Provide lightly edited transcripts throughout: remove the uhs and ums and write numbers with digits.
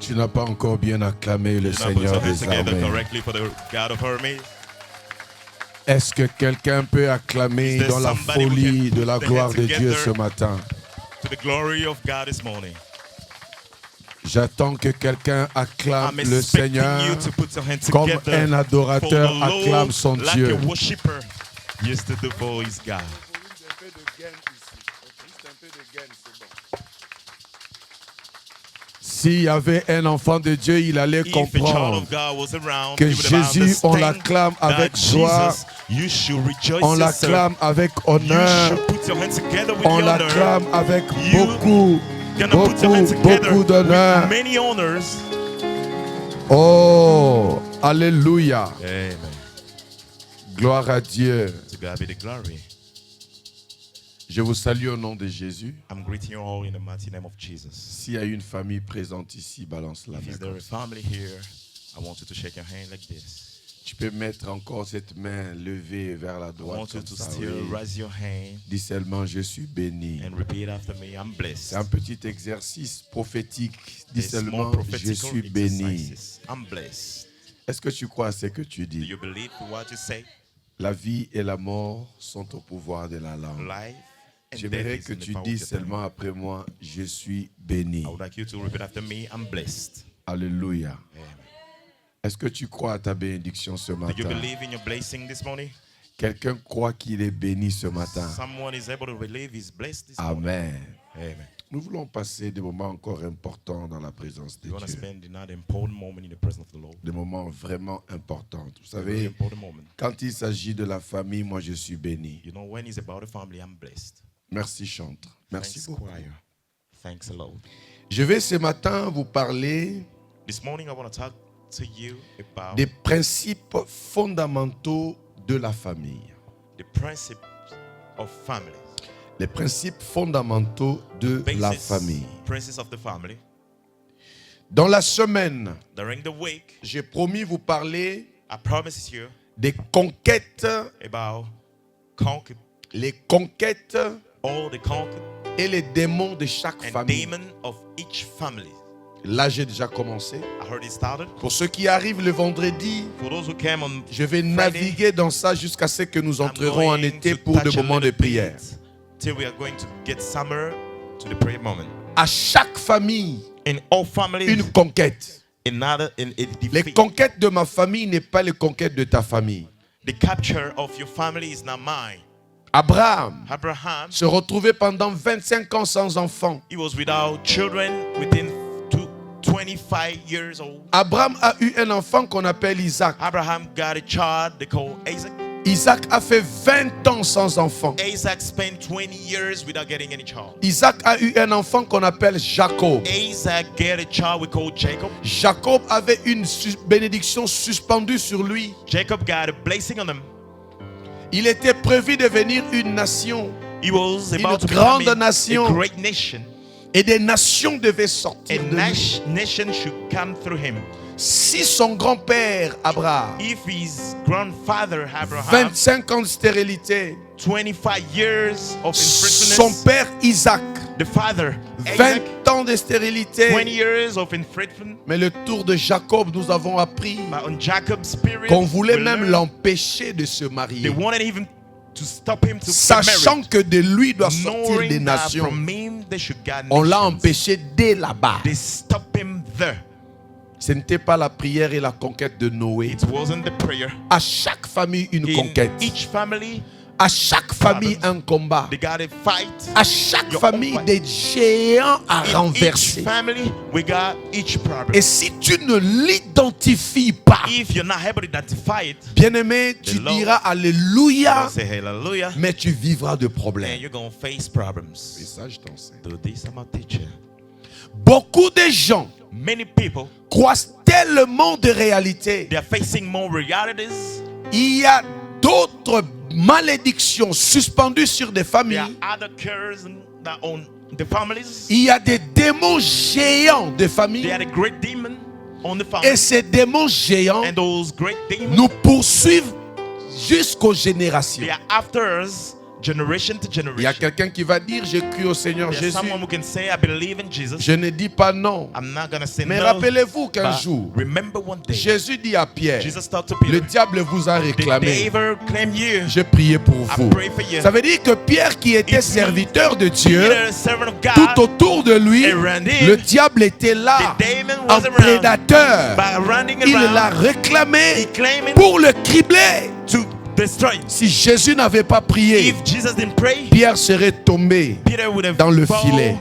Tu n'as pas encore bien acclamé le Seigneur des armées. Est-ce que quelqu'un peut acclamer dans la folie de la gloire de Dieu ce matin? J'attends que quelqu'un acclame le Seigneur comme un adorateur acclame son Dieu. S'il y avait un enfant de Dieu, il allait comprendre que Jésus, on l'acclame avec joie, on l'acclame avec honneur, on l'acclame avec beaucoup d'honneur. Oh, alléluia. Gloire à Dieu. Je vous salue au nom de Jésus. S'il y a une famille présente ici, balance la main. Tu peux mettre encore cette main levée vers la droite. Dis seulement, je suis béni. C'est un petit exercice prophétique. Dis seulement, je suis béni. Est-ce que tu crois à ce que tu dis? La vie et la mort sont au pouvoir de la langue. J'aimerais que tu dises seulement après moi, je suis béni. Alléluia. Est-ce que tu crois à ta bénédiction ce matin? Quelqu'un croit qu'il est béni ce matin? Amen. Nous voulons passer des moments encore importants dans la présence de Dieu. Des moments vraiment importants. Vous savez, quand il s'agit de la famille, moi je suis béni. Merci chantre. Merci beaucoup. Je vais ce matin vous parler des principes fondamentaux de la famille. Les principes fondamentaux de la famille. Dans la semaine, j'ai promis vous parler des conquêtes, les conquêtes et les démons de chaque famille. Là, j'ai déjà commencé. Pour ceux qui arrivent le vendredi, je vais naviguer dans ça jusqu'à ce que nous entrerons en été pour des moments de prière. À chaque famille, une conquête. Les conquêtes de ma famille n'est pas les conquêtes de ta famille. Abraham se retrouvait pendant 25 ans sans enfant. Abraham a eu un enfant qu'on appelle Isaac. Isaac a fait 20 ans sans enfant. Isaac a eu un enfant qu'on appelle Jacob. Jacob avait une bénédiction suspendue sur lui. Il était prévu de devenir une nation, une grande nation. Et des nations devaient sortir de lui. Si son grand-père Abraham, 25 ans de stérilité, son père Isaac, 20 ans de stérilité, mais le tour de Jacob, nous avons appris qu'on voulait même l'empêcher de se marier, sachant que de lui doit sortir des nations. On l'a empêché dès là-bas. Ce n'était pas la prière et la conquête de Noé. À chaque famille, une conquête. À chaque famille, un combat. À chaque famille, des géants à renverser. Et si tu ne l'identifies pas, bien-aimé, tu diras Alléluia, mais tu vivras de problèmes. Et ça, je t'enseigne. Beaucoup de gens croient tellement de réalités. Il y a d'autres malédictions suspendues sur des familles. Il y a des démons géants de famille. Et ces démons géants nous poursuivent jusqu'aux générations. generation to generation. Il y a quelqu'un qui va dire j'ai cru au Seigneur There's Jésus. someone who can say, I believe in Jesus. Je ne dis pas non. I'm not gonna say Mais no. rappelez-vous qu'un But jour, remember one day, Jésus dit à Pierre, Jesus talked to Peter. le diable vous a Did réclamé. they ever claim you? J'ai prié pour vous. pray for you. Ça veut dire que Pierre, qui était It serviteur de Dieu, Peter, servant of God, tout autour de lui, around him, le diable était là, the demon en was around, prédateur. by running Il around, l'a réclamé he claiming pour le cribler. to destroy. Si Jésus n'avait pas prié, If Jesus didn't pray, Pierre serait tombé Peter would have dans le fall filet.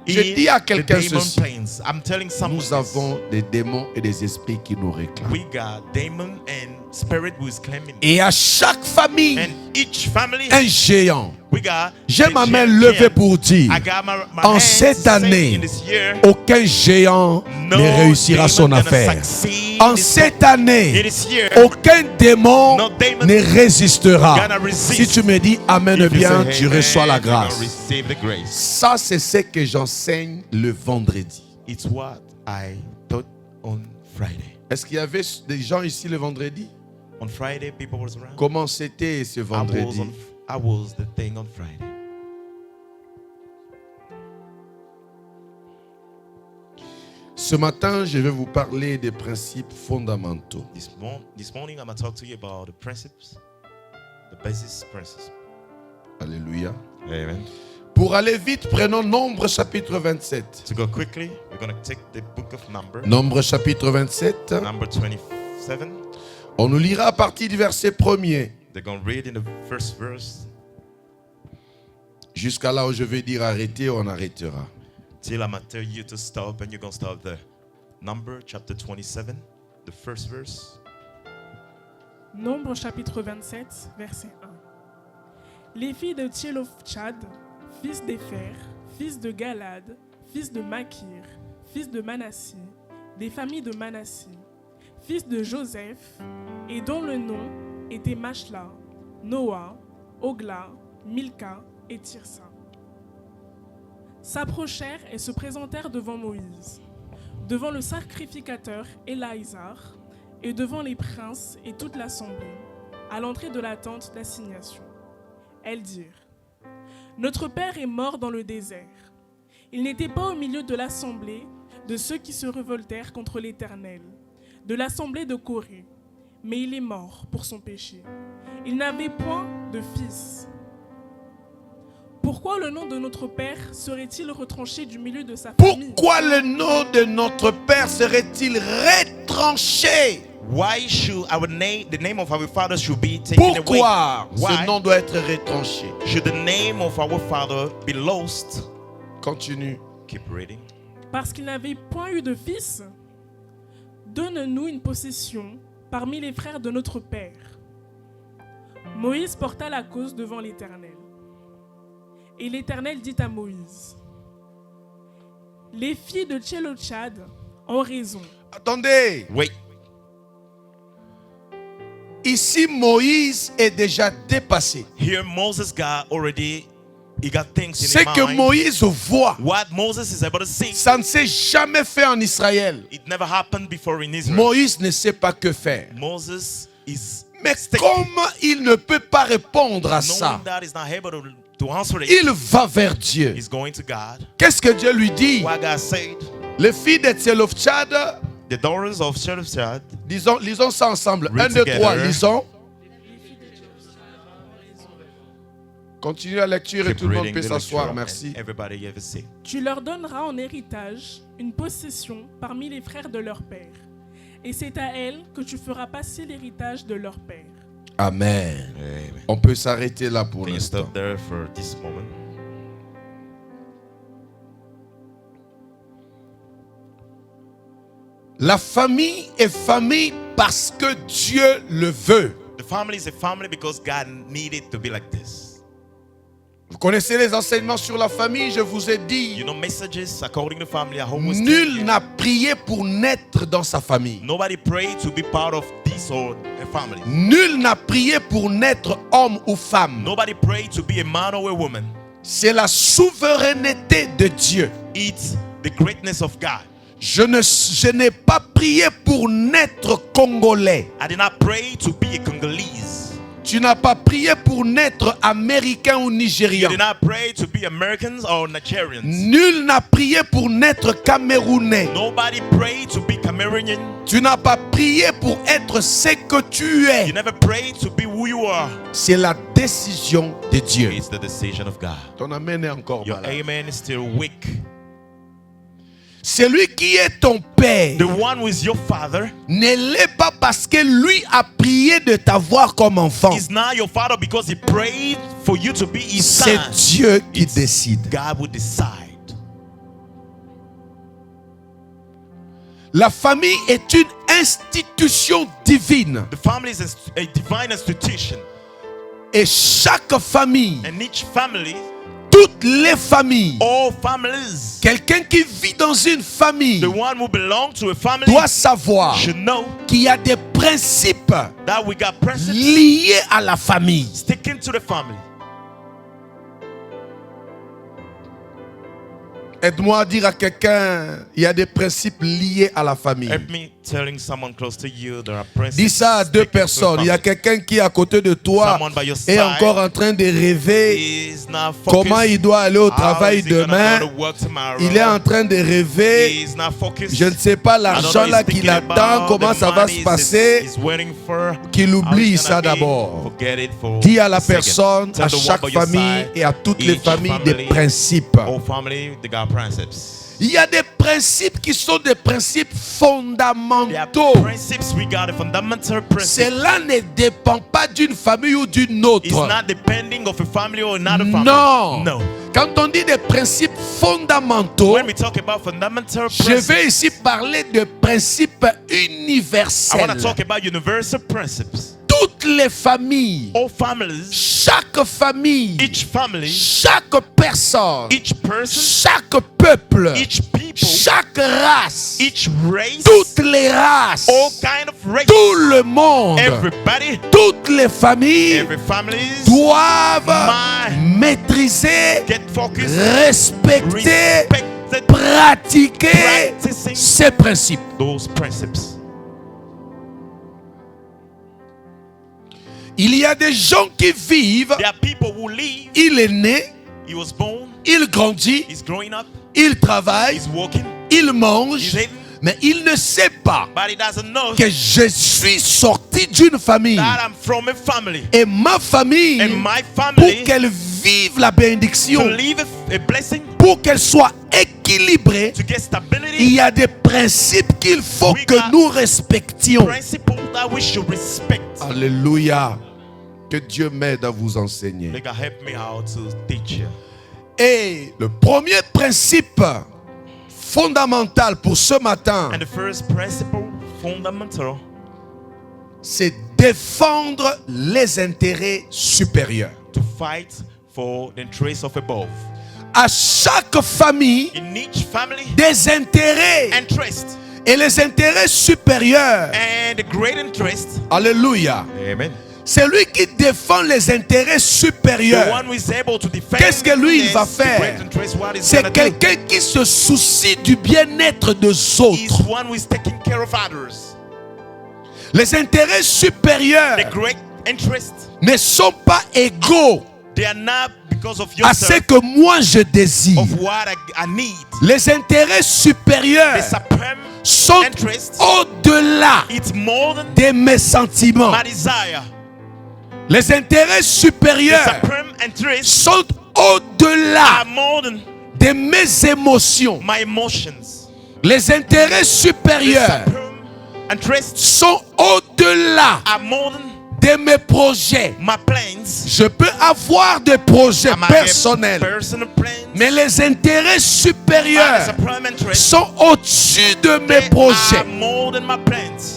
Je in dis à the quelqu'un demon ceci. plains. I'm telling someone Nous this. avons des démons et des esprits qui nous réclament. We got demon and spirit who is claiming. Et à chaque famille, And each family, un géant. we got J'ai the ma main giant. levée pour dire, I got my en hands cette saying année, in this year, aucun géant no ne réussira demon son gonna affaire. succeed En in this cette in année, this year, aucun démon no demon ne résistera. gonna resist. Si tu me dis Amen If you bien, say tu amen, reçois la you're gonna grâce. receive the grace. Ça, c'est ce que j'enseigne le vendredi. It's what I taught on Friday. Est-ce qu'il y avait des gens ici le vendredi? On Friday, people was around. Comment c'était ce vendredi? I was the thing on Friday. Ce matin, je vais vous parler des principes fondamentaux. This morning, I'm going to talk to you about the principles, the basis principles. Alléluia. Amen. Pour aller vite, prenons Nombre chapitre 27. To go quickly, we're going to take the book of Numbers. Nombre chapitre 27. Number 27. On nous lira à partir du verset 1er. They're going to read in the first verse. Jusqu'à là où je vais dire arrêter, on arrêtera. Till I'm going to tell you to stop, and you're going to stop there. Number chapter 27, the first verse. Nombre chapitre 27, verset 1. Les filles de Tchélophchad, fils d'Épher, fils de Galad, fils de Makir, fils de Manassi, des familles de Manassi, fils de Joseph, et dont le nom était Machla, Noah, Ogla, Milka et Tirsa, s'approchèrent et se présentèrent devant Moïse, devant le sacrificateur Élaïsar, et devant les princes et toute l'assemblée, à l'entrée de la tente d'assignation. Elles dirent: Notre père est mort dans le désert. Il n'était pas au milieu de l'assemblée de ceux qui se révoltèrent contre l'Éternel, de l'assemblée de Corée, mais il est mort pour son péché. Il n'avait point de fils. Pourquoi le nom de notre père serait-il retranché du milieu de sa famille? Pourquoi le nom de notre père serait-il retranché? Why should the name of our father should be taken away? Pourquoi Why ce nom doit être retranché? should the name of our father be lost? Continue. Keep reading. Parce qu'il n'avait point eu de fils, donne-nous une possession parmi les frères de notre père. Moïse porta la cause devant l'Éternel. Et l'Éternel dit à Moïse: Les filles de Tchélophchad ont raison. Attendez. Wait. Ici, Moïse est déjà dépassé. Here Moses got things in Ce his que mind. Moïse voit, What Moses is able to see, ça ne s'est jamais fait en Israël. it never happened before in Israel. Moïse ne sait pas que faire. Moses is Mais sticky. comme il ne peut pas répondre à ça, Knowing that he's not able to answer it, il va vers Dieu. he's going to God. Qu'est-ce que Dieu lui dit? What God said, Les filles de Tchélophchad, the daughters of Tchélophchad, lisons ça ensemble. Read 1, 2, 3, together. lisons. Continue la lecture et keep tout le monde reading peut the s'asseoir. lecture, Merci. and everybody ever see. Tu leur donneras en héritage une possession parmi les frères de leur père. Et c'est à elles que tu feras passer l'héritage de leur père. Amen. Amen. On peut s'arrêter là pour Can you l'instant. stop there for this moment? La famille est famille parce que Dieu le veut. The family is a family because God needed to be like this. Vous connaissez les enseignements sur la famille, je vous ai You dit. know, messages according to family are almost Nul n'a prié pour naître dans sa famille. Nobody prayed to be part of this or a family. Nul n'a prié pour naître homme ou femme. Nobody prayed to be a man or a woman. C'est la souveraineté de Dieu. It's the greatness of God. Je n'ai pas prié pour naître congolais. I did not pray to be a Congolese. Tu n'as pas prié pour naître américain ou nigérian. You did not pray to be Americans or Nigerians. Nul n'a prié pour naître camerounais. Nobody prayed to be Cameroonian. Tu n'as pas prié pour être ce que tu es. You never prayed to be who you are. C'est la décision de Dieu. It's the decision of God. Ton amen est encore Your malade. amen is still weak. Celui qui est ton père The one who is your father ne l'est pas parce que lui a prié de t'avoir comme enfant. is not your father because he prayed for you to be his C'est son. Dieu qui It's décide. God will decide. La famille est une institution divine. The family is a divine institution, Et chaque famille, and each family, toutes les familles, all families, quelqu'un qui vit dans une famille the one who belongs to a family doit savoir should know qu'il y a des principes that we got principles liés à la famille. sticking to the family. Aide-moi à dire à quelqu'un, il y a des principes liés à la famille. Help me telling someone close to you there are principles. Dis ça à deux sticking to the personnes. Il y a family. quelqu'un qui est à côté de toi Someone by your et side encore en train de rêver is not comment focused. il doit aller au How travail is he gonna demain. go to work tomorrow? Il est en train de rêver. He is not focused. Je ne sais pas I don't know, l'argent he's là thinking qu'il about attend, comment the ça va money se passer. he's waiting for. Qu'il How oublie it's ça gonna be. d'abord. Forget it for Dis à la a second. personne, Tell à the one chaque by your famille side, et à toutes les each familles des family, principes. all family, they got principes. Il y a des principes qui sont des principes There are fondamentaux. principes, we got a fundamental principle. Cela ne dépend pas d'une famille ou d'une It's autre. not depending of a family or another family. Non. No. Quand on dit des principes fondamentaux, When we talk about fundamental je principles, vais ici parler de principes I universels. want to talk about universal principles. Toutes les familles, All families, chaque famille, each family, chaque personne, each person, chaque peuple, each people, chaque race, each race, toutes les races, all kind of race, tout le monde, everybody, toutes les familles every family doivent My- maîtriser, get focused, respecter, respected, pratiquer practicing ces principes. those principles. Il y a des gens qui vivent, There are people who live, il est né, he was born, il grandit, he's growing up, il travaille, he's walking, il mange, he's eating, mais il ne sait pas but he doesn't know que je suis sorti d'une famille. that I'm from a family. Et ma famille, And my pour family, qu'elle vive la to bénédiction, live a blessing, pour qu'elle soit équilibrée, to get il stability, y a des principes qu'il faut que nous respections. principles that we should respect. Alléluia. Que Dieu m'aide à vous enseigner. They can help me how to teach you. Et le premier principe fondamental pour ce matin, And the first principle, fundamental, c'est défendre les intérêts supérieurs. to fight for the interests of above. À chaque famille, In each family, des intérêts interest et les intérêts supérieurs. and the great interest. Alléluia. Amen. C'est lui qui défend les intérêts The supérieurs. one who is able to defend Qu'est-ce que lui, il va the faire? great interest, what is C'est gonna do? quelqu'un qui se soucie du bien-être des He's autres. one who is taking care of others. Les intérêts supérieurs The great interest, ne sont pas égaux they are not because of à ce yourself, que moi je désire. of what I need. Les intérêts The supérieurs supreme sont interest, au-delà it's more than de mes sentiments. my desire. Les intérêts The supérieurs supreme interest sont au-delà are more than de mes émotions. my emotions. Les intérêts The supérieurs supreme interest sont au-delà are more than de mes projets. my plans. Je peux avoir des projets I might have personnels, personal plans, mais les intérêts but the supérieurs supreme interest, sont au-dessus de mes they projets. are more than my plans.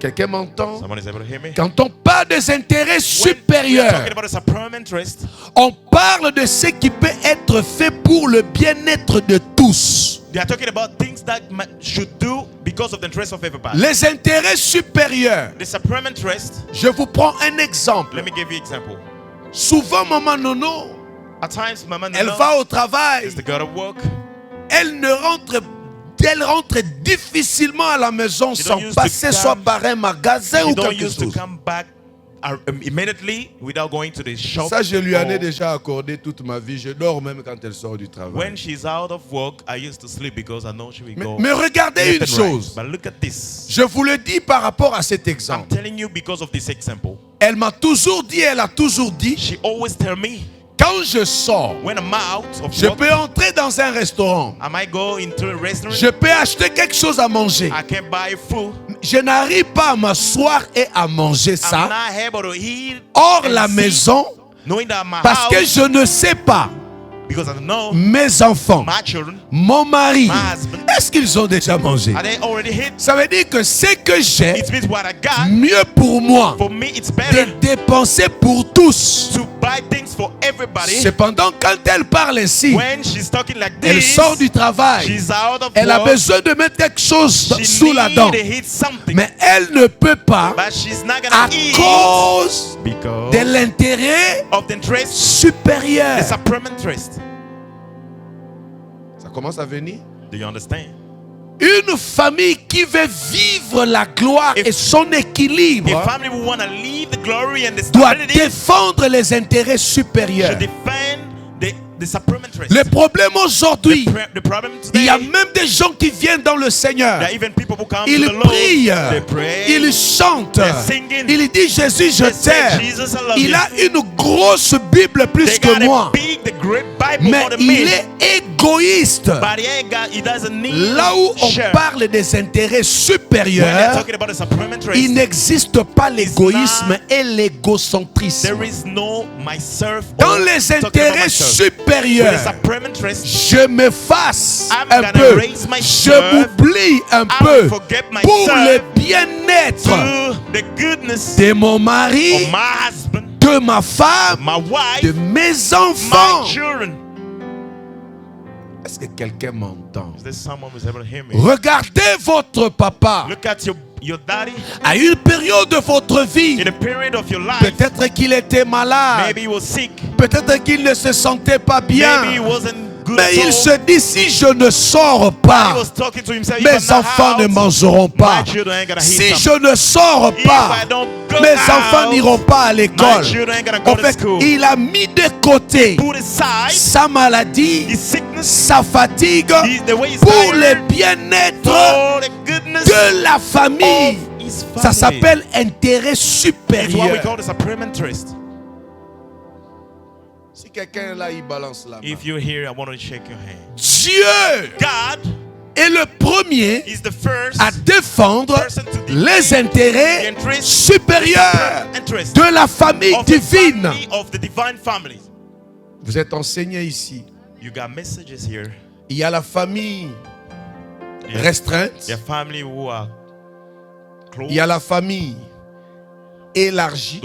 Quelqu'un m'entend? Someone is able to hear me? Quand on parle des intérêts When we are supérieurs, talking about the supreme interest, on parle de ce qui peut être fait pour le bien-être de tous. they are talking about things that should do because of the interest of everybody. Les intérêts supérieurs, The supreme interest, je vous prends un exemple. let me give you an example. Souvent, maman Nono, At times, Mama elle Nana va au travail, is to go to work. elle rentre difficilement à la maison You sans don't use passer to soit come- par un magasin You ou don't quelque use to chose. come back immediately without going to the shop. Ça, je lui en ai déjà accordé toute ma vie. Je dors même quand elle sort du travail. When she's out of work, I used to sleep because I know she will go. Mais regardez une chose. But look at this. Je vous le dis par rapport à cet exemple. I'm telling you because of this example. Elle m'a toujours dit, elle a toujours dit. She always tell me. Quand je sors, when I'm out of je work, peux entrer dans un restaurant. I might go into a restaurant. Je peux acheter quelque chose à manger. I can buy food. Je n'arrive pas à m'asseoir et à manger ça. I'm not able to eat hors la maison, parce que je ne sais pas. Mes enfants, mon mari, est-ce qu'ils ont déjà mangé? Ça veut dire que ce que j'ai, mieux pour moi de dépenser pour tous. Cependant, quand elle parle ainsi, elle sort du travail, elle a besoin de mettre quelque chose sous la dent, mais elle ne peut pas à cause de l'intérêt supérieur. Ça commence à venir. Do you understand? Une famille qui veut vivre la gloire et son équilibre doit défendre les intérêts supérieurs. Le problème aujourd'hui, il y a même des gens qui viennent dans le Seigneur. Ils prient, ils chantent, ils disent Jésus je t'aime. Il a une grosse Bible plus que moi, mais il est égoïste. Là où on parle des intérêts supérieurs, il n'existe pas l'égoïsme et l'égocentrisme. Dans les intérêts supérieurs, je m'efface un peu, je m'oublie un peu pour le bien-être de mon mari, de ma femme, de mes enfants. Est-ce que quelqu'un m'entend? Regardez votre papa. À une période de votre vie, peut-être qu'il était malade, peut-être qu'il ne se sentait pas bien, mais il se dit, si je ne sors pas, mes enfants ne mangeront pas. Si je ne sors pas, mes enfants n'iront pas à l'école. En fait, il a mis de côté sa maladie, sa fatigue pour le bien-être de la famille. Ça s'appelle intérêt supérieur. Si quelqu'un là, il balance la main. If you're here, I want to shake your hand. Dieu est le premier à défendre les intérêts supérieurs de la famille divine. Vous êtes enseigné ici. Il y a la famille restreinte. Il y a la famille élargie.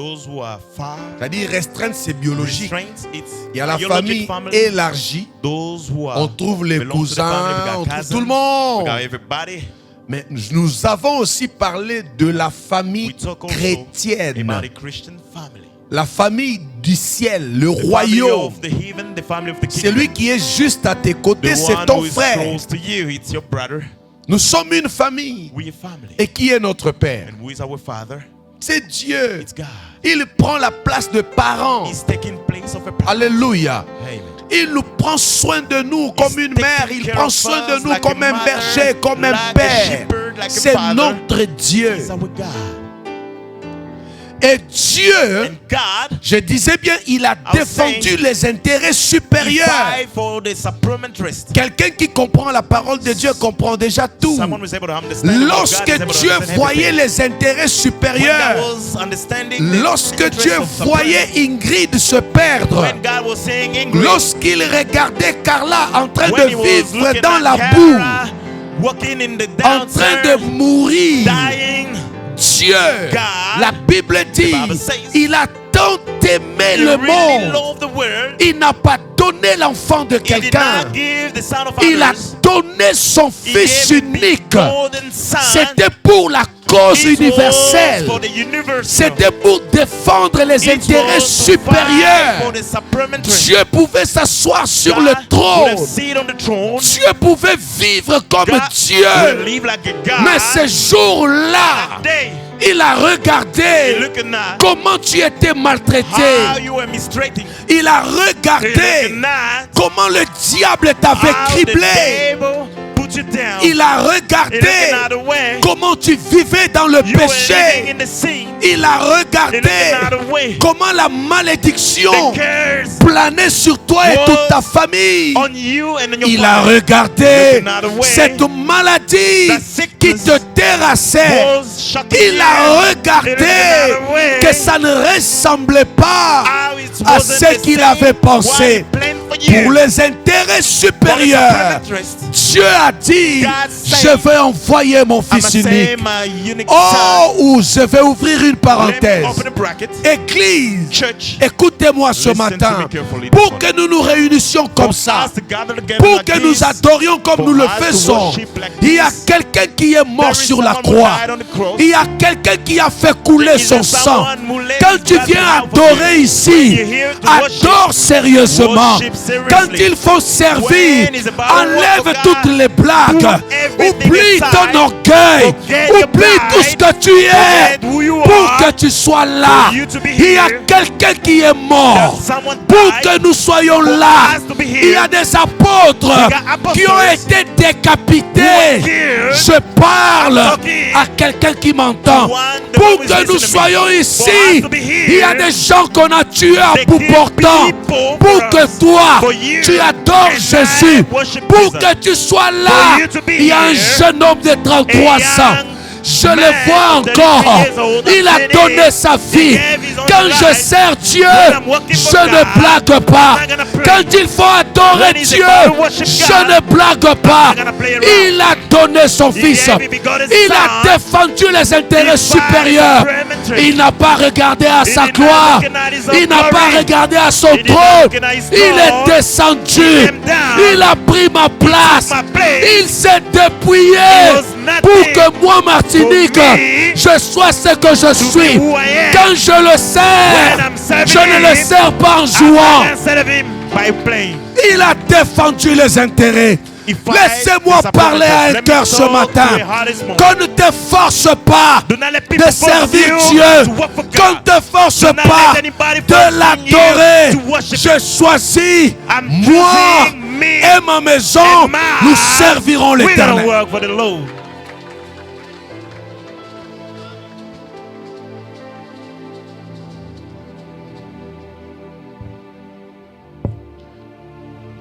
C'est-à-dire restreinte, c'est biologique. Il y a la famille élargie. On trouve les cousins, on trouve tout le monde. Mais nous avons aussi parlé de la famille chrétienne. La famille du ciel, le royaume. Celui qui est juste à tes côtés, c'est ton frère. Nous sommes une famille. Et qui est notre Père? C'est Dieu. Il prend la place de parents. Alléluia. Il nous prend soin de nous comme une mère. Il prend soin de nous comme un berger, comme un père. C'est notre Dieu. Et Dieu, je disais bien, il a défendu les intérêts supérieurs. Quelqu'un qui comprend la parole de Dieu comprend déjà tout. Lorsque Dieu voyait les intérêts supérieurs, lorsque Dieu voyait Ingrid se perdre, lorsqu'il regardait Carla en train de vivre dans la boue, en train de mourir, Dieu, la Bible dit, il a tant aimé le monde, il n'a pas donné l'enfant de quelqu'un, il a donné son fils unique. C'était pour la cause universelle, c'était pour défendre les intérêts supérieurs. Dieu pouvait s'asseoir sur le trône, Dieu pouvait vivre comme Dieu, mais ce jour-là, Il a regardé comment tu étais maltraité. Il a regardé comment le diable t'avait criblé. Il a regardé comment tu vivais dans le péché. Il a regardé comment la malédiction planait sur toi et toute ta famille. Il a regardé cette maladie qui te terrassait. Il a regardé que ça ne ressemblait pas à ce qu'il avait pensé. Pour les intérêts supérieurs, Dieu a dit, je vais envoyer mon fils unique. Oh, ou je vais ouvrir une parenthèse. Église, écoutez-moi ce matin. Pour que nous nous réunissions comme ça, pour que nous adorions comme nous le faisons, il y a quelqu'un qui est mort sur la croix. Il y a quelqu'un qui a fait couler son sang. Quand tu viens adorer ici, adore sérieusement. Quand il faut servir, enlève toutes les blagues. Oublie ton orgueil. Oublie tout ce que tu es pour que tu sois là. Il y a quelqu'un qui est mort pour que nous soyons là. Il y a des apôtres qui ont été décapités. Je parle à quelqu'un qui m'entend. Pour que nous soyons ici, il y a des gens qu'on a tués à bout portant. Pour que toi, tu adores Jésus. Pour que tu sois là, il y a un jeune homme de 33 ans. Je le vois encore. Il a donné sa vie. Quand je sers Dieu, je ne blague pas. Quand il faut adorer Dieu, je ne blague pas. Il a donné son fils. Il a défendu les intérêts supérieurs. Il n'a pas regardé à sa gloire. Il n'a pas regardé à son trône. Il est descendu. Il a pris ma place. Il s'est dépouillé pour que moi, Martinique, je sois ce que je suis. Quand je le sers, je ne le sers pas en jouant. Il a défendu les intérêts. Laissez-moi parler à un cœur ce matin. Qu'on ne te force pas de servir Dieu. Qu'on ne te force pas de l'adorer. Je choisis, moi et ma maison, nous servirons l'Éternel.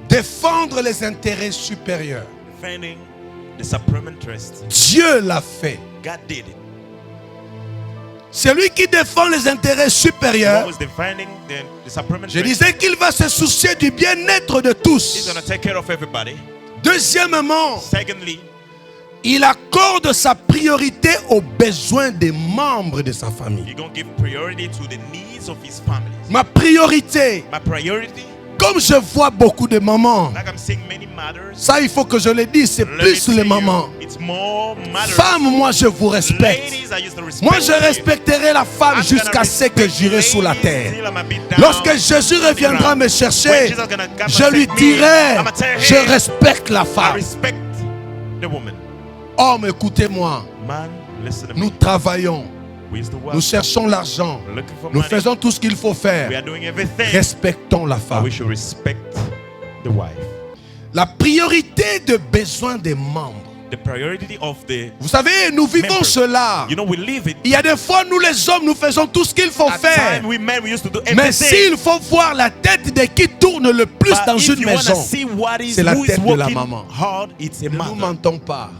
Défendre les intérêts supérieurs. Dieu l'a fait. Celui qui défend les intérêts supérieurs, je disais qu'il va se soucier du bien-être de tous. Deuxièmement, il accorde sa priorité aux besoins des membres de sa famille. Ma priorité, comme je vois beaucoup de mamans, ça il faut que je le dise, c'est plus les mamans. Femmes, moi je vous respecte. Moi je respecterai la femme jusqu'à ce que j'irai sous la terre. Lorsque Jésus reviendra me chercher, je lui dirai, je respecte la femme. Homme, écoutez-moi. Nous travaillons. Nous cherchons l'argent. Nous faisons tout ce qu'il faut faire. Respectons la femme. La priorité de besoin des membres. Vous savez, nous vivons cela. Il y a des fois, nous les hommes, nous faisons tout ce qu'il faut faire. Mais s'il faut voir la tête de qui tourne le plus dans une maison, c'est la tête de la maman. Ne nous mentons pas.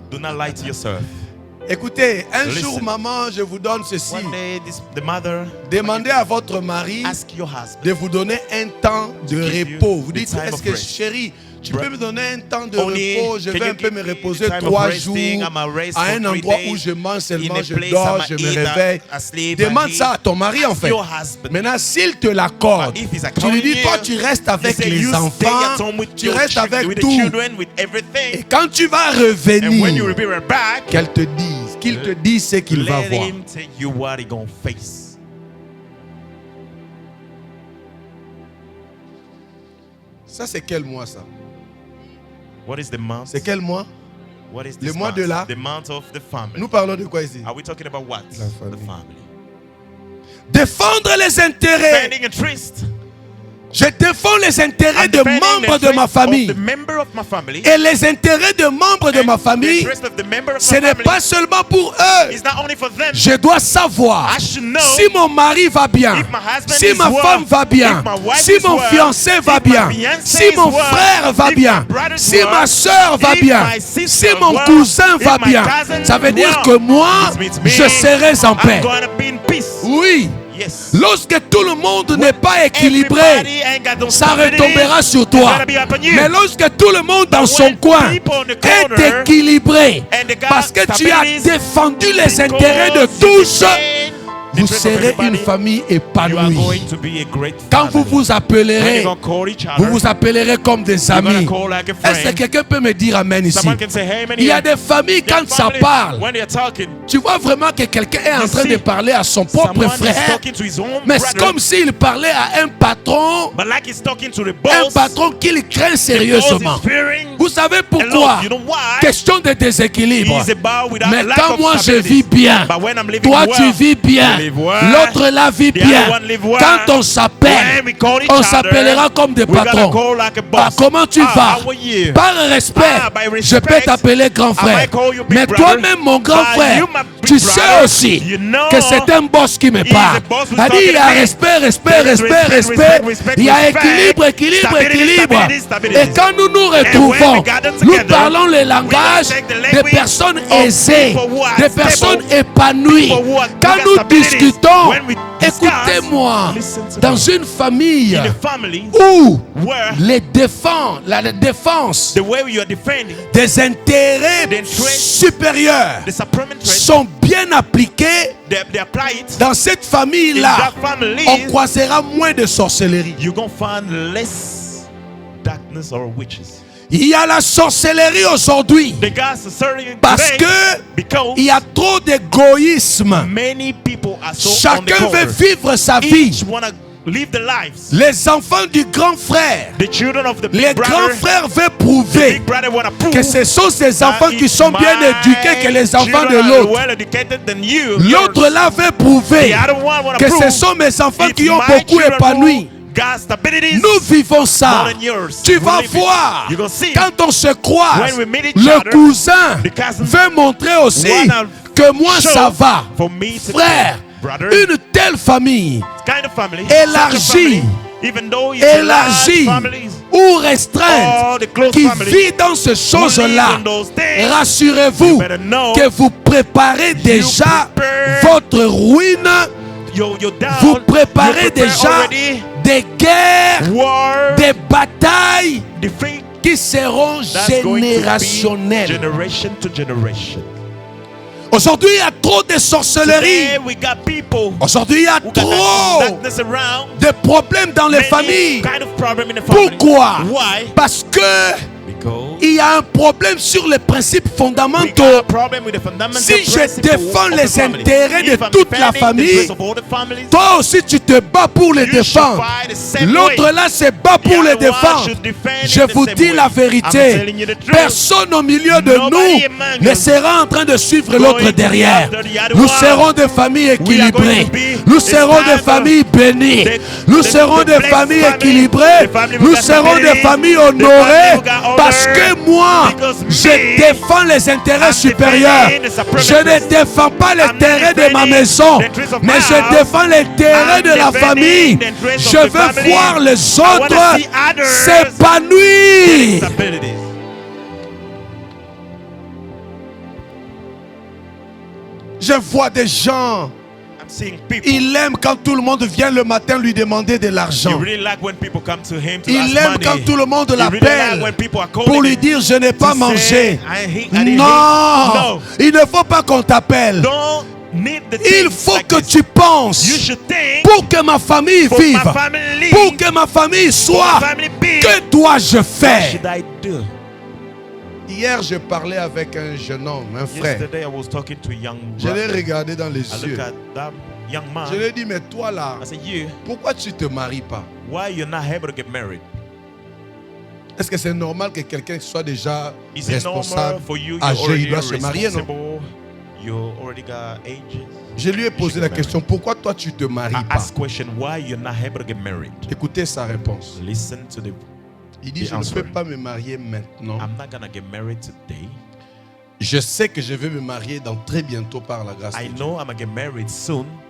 Écoutez, un jour, maman, je vous donne ceci. Demandez à votre mari de vous donner un temps de repos. Vous dites, est-ce que chérie, tu peux me donner un temps de repos? Je vais un peu me reposer 3 jours à un endroit où je mange seulement, je dors, je me réveille. Demande ça à ton mari en fait. Maintenant, s'il te l'accorde, tu lui dis, toi tu restes avec les enfants, tu restes avec tout. Et quand tu vas revenir, qu'il te dise ce qu'il va voir. Ça c'est quel mois ça? What is the month? C'est quel mois? Le mois de la. The month of the family. Nous parlons de quoi ici? Are we talking about what? La famille. The family. Défendre les intérêts. Defending interest. Je défends les intérêts de membres de ma famille. Et les intérêts de membres de ma famille, ce n'est pas seulement pour eux. Je dois savoir si mon mari va bien, si ma femme va bien, si mon fiancé va bien, si mon frère va bien, si ma soeur va bien, si mon cousin va bien. Ça veut dire que moi, je serai en paix. Oui. Yes. Lorsque tout le monde n'est pas équilibré, ça retombera sur toi. Mais lorsque tout le monde dans son coin est équilibré, parce que tu as défendu les intérêts de tous, vous serez une famille épanouie. Quand vous vous appellerez, vous vous appellerez comme des amis. Est-ce que quelqu'un peut me dire amen ici? Il y a des familles, quand ça parle, tu vois vraiment que quelqu'un est en train de parler à son propre frère, mais c'est comme s'il parlait à un patron qu'il craint sérieusement. Vous savez pourquoi? Question de déséquilibre. Mais quand moi je vis bien, toi tu vis bien, l'autre là vit bien. Quand on s'appelle, on s'appellera comme des patrons. Ah, comment tu vas? Par respect, je peux t'appeler grand frère. Mais toi-même, mon grand frère, tu sais aussi que c'est un boss qui me parle. Il y a respect. Il y a équilibre. Et quand nous nous retrouvons, nous parlons le langage des personnes aisées, des personnes épanouies. Quand nous discutons, écoutez-moi, dans une famille où la défense des intérêts supérieurs sont bien appliqués, dans cette famille-là, on croisera moins de sorcellerie. Il y a la sorcellerie aujourd'hui parce que il y a trop d'égoïsme. Chacun veut vivre sa vie. Les enfants du grand frère, les grands frères veulent prouver que ce sont ces enfants qui sont bien éduqués que les enfants de l'autre. L'autre là veut prouver que ce sont mes enfants qui ont beaucoup épanoui. Nous vivons ça. Tu vas voir. Quand on se croise, le cousin veut montrer aussi que moi ça va. Frère, une telle famille élargie ou restreinte qui vit dans ces choses-là, rassurez-vous que vous préparez déjà votre ruine. Vous préparez déjà des guerres, des batailles qui seront générationnelles. Aujourd'hui, il y a trop de sorcellerie. Aujourd'hui, il y a trop de problèmes dans les familles. Pourquoi? Parce que il y a un problème sur les principes fondamentaux. Si je défends les intérêts de toute la famille, toi aussi tu te bats pour les défendre. L'autre là se bat pour les défendre. Je vous dis la vérité. Personne au milieu de nous ne sera en train de suivre l'autre derrière. Nous serons des familles équilibrées. Nous serons des familles bénies. Nous serons des familles équilibrées. Nous serons des familles honorées. Parce que moi, je défends les intérêts supérieurs. Je ne défends pas l'intérêt de ma maison, mais je défends l'intérêt de la famille. Je veux voir les autres s'épanouir. Je vois des gens. Il aime quand tout le monde vient le matin lui demander de l'argent. Il aime quand tout le monde l'appelle pour lui dire je n'ai pas mangé. Non, il ne faut pas qu'on t'appelle. Il faut que tu penses pour que ma famille vive, pour que ma famille soit. Que dois-je faire? Hier, je parlais avec un jeune homme, un frère. Je l'ai regardé dans les yeux. Je lui ai dit, mais toi là, pourquoi tu ne te maries pas? Est-ce que c'est normal que quelqu'un soit déjà responsable, âgé, il doit se marier, non? Je lui ai posé la question, pourquoi toi tu ne te maries pas? Écoutez sa réponse. Il dit, je ne peux pas me marier maintenant. Je sais que je vais me marier dans très bientôt par la grâce de Dieu.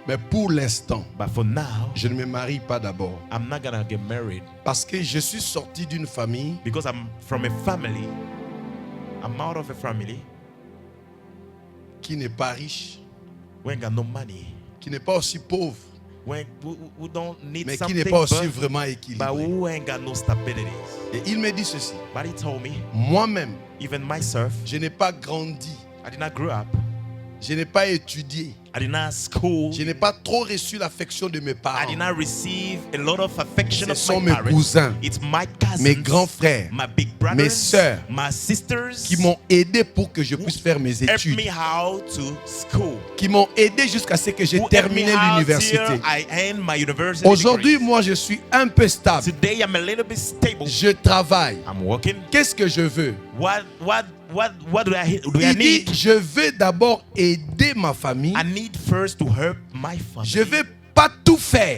Mais pour l'instant, je ne me marie pas d'abord. Parce que je suis sorti d'une famille. Qui n'est pas riche. Qui n'est pas aussi pauvre. Mais qui n'est pas aussi vraiment équilibré. Et il me dit ceci. Moi-même, je n'ai pas grandi. Je n'ai pas étudié. Je n'ai pas trop reçu l'affection de mes parents. Ce sont mes cousins, mes grands frères, mes sœurs qui m'ont aidé pour que je puisse faire mes études. Qui m'ont aidé jusqu'à ce que j'ai terminé l'université. Aujourd'hui, moi, je suis un peu stable. Je travaille. Qu'est-ce que je veux? Il dit, je veux d'abord aider ma famille. Je ne vais pas tout faire.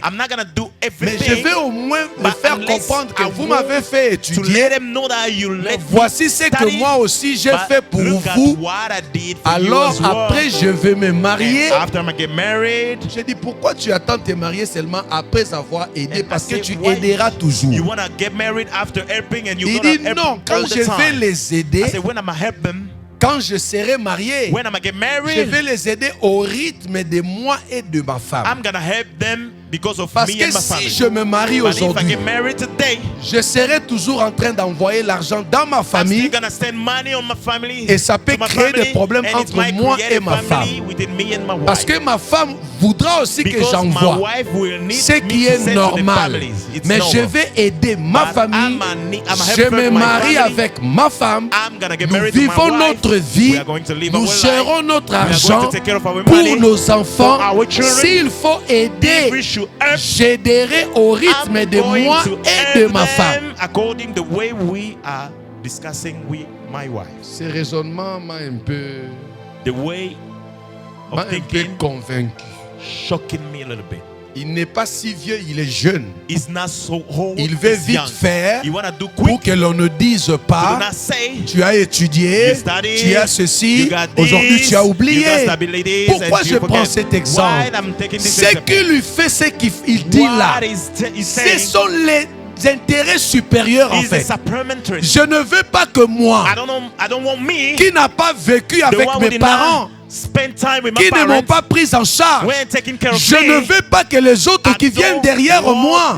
Mais je vais au moins me faire comprendre que vous m'avez fait étudier. Voici ce que moi aussi j'ai fait pour vous. Alors après je vais me marier. Je dis, pourquoi tu attends de te marier seulement après avoir aidé? Parce que tu aideras toujours. Il dit non, quand je vais les aider, quand je serai marié, je vais les aider au rythme de moi et de ma femme. Parce que si je me marie aujourd'hui, je serai toujours en train d'envoyer l'argent dans ma famille. Et ça peut créer des problèmes entre moi et ma femme. Parce que ma femme voudra aussi que j'envoie, ce qui est normal. Mais je vais aider ma famille. Je me marie avec ma femme. Nous vivons notre vie. Nous gérons notre argent pour nos enfants. S'il faut aider, j'aiderai au rythme de moi et de ma femme. Ce raisonnement m'a un peu convaincu. Il n'est pas si vieux, il est jeune. Il veut vite faire pour que l'on ne dise pas tu as étudié, tu as ceci, aujourd'hui tu as oublié. Pourquoi je prends cet exemple? Ce qui lui fait ce qu'il dit là, ce sont les intérêts supérieurs en fait. Je ne veux pas que moi, qui n'a pas vécu avec mes parents, qui ne m'ont pas pris en charge, je ne veux pas que les autres qui viennent derrière moi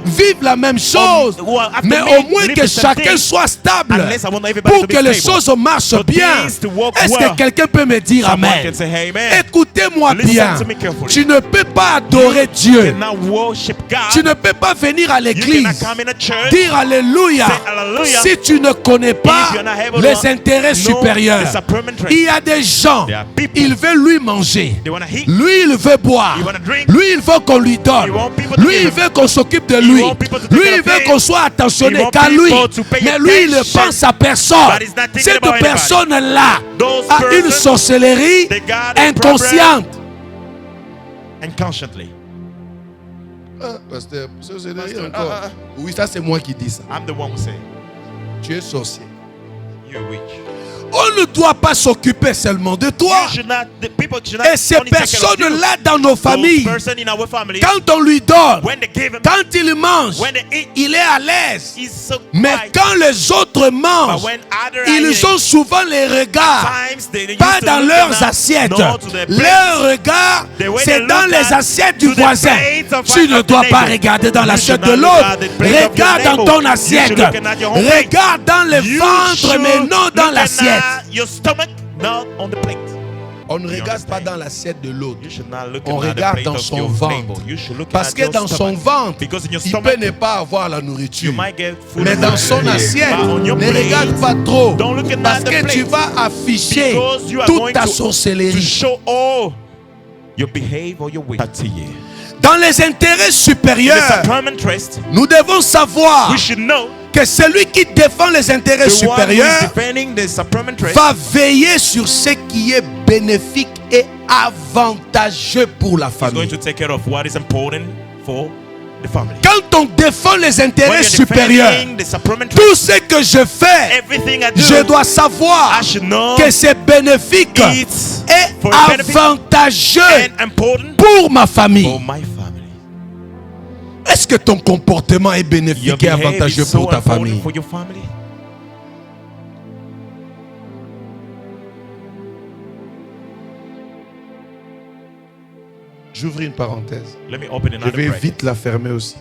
vivent la même chose, mais au moins que chacun soit stable pour que les choses marchent bien. Est-ce que quelqu'un peut me dire amen? Écoutez-moi bien, tu ne peux pas adorer Dieu, tu ne peux pas venir à l'église dire alléluia si tu ne connais pas les intérêts supérieurs. Il y a des gens, il veut lui manger, lui il veut boire, lui il veut qu'on lui donne, lui il veut qu'on s'occupe de lui, lui il veut qu'on soit attentionné qu'à lui, mais lui il ne pense à personne. Cette personne-là a une sorcellerie inconsciente. Pasteur, sorcellerie encore. Oui, ça c'est moi qui dis ça. Tu es sorcier. On ne doit pas s'occuper seulement de toi. Et ces personnes-là dans nos familles, quand on lui donne, quand il mange, il est à l'aise. Mais quand les autres mangent, ils ont souvent les regards, pas dans leurs assiettes. Leur regard, c'est dans les assiettes du voisin. Tu ne dois pas regarder dans l'assiette de l'autre. Regarde dans ton assiette. Regarde dans le ventre, mais non dans l'assiette. On ne regarde pas dans l'assiette de l'autre. On regarde dans son ventre. Parce que dans son ventre, il peut ne pas avoir la nourriture. Mais dans son assiette, ne regarde pas trop. Parce que tu vas afficher toute ta sorcellerie. Dans les intérêts supérieurs, nous devons savoir que celui qui défend les intérêts supérieurs va veiller sur ce qui est bénéfique et avantageux pour la famille. Quand on défend les intérêts supérieurs, tout ce que je fais, je dois savoir que c'est bénéfique et avantageux pour ma famille. Est-ce que ton comportement est bénéfique et avantageux pour ta famille? J'ouvre une parenthèse. Je vais vite la fermer aussi.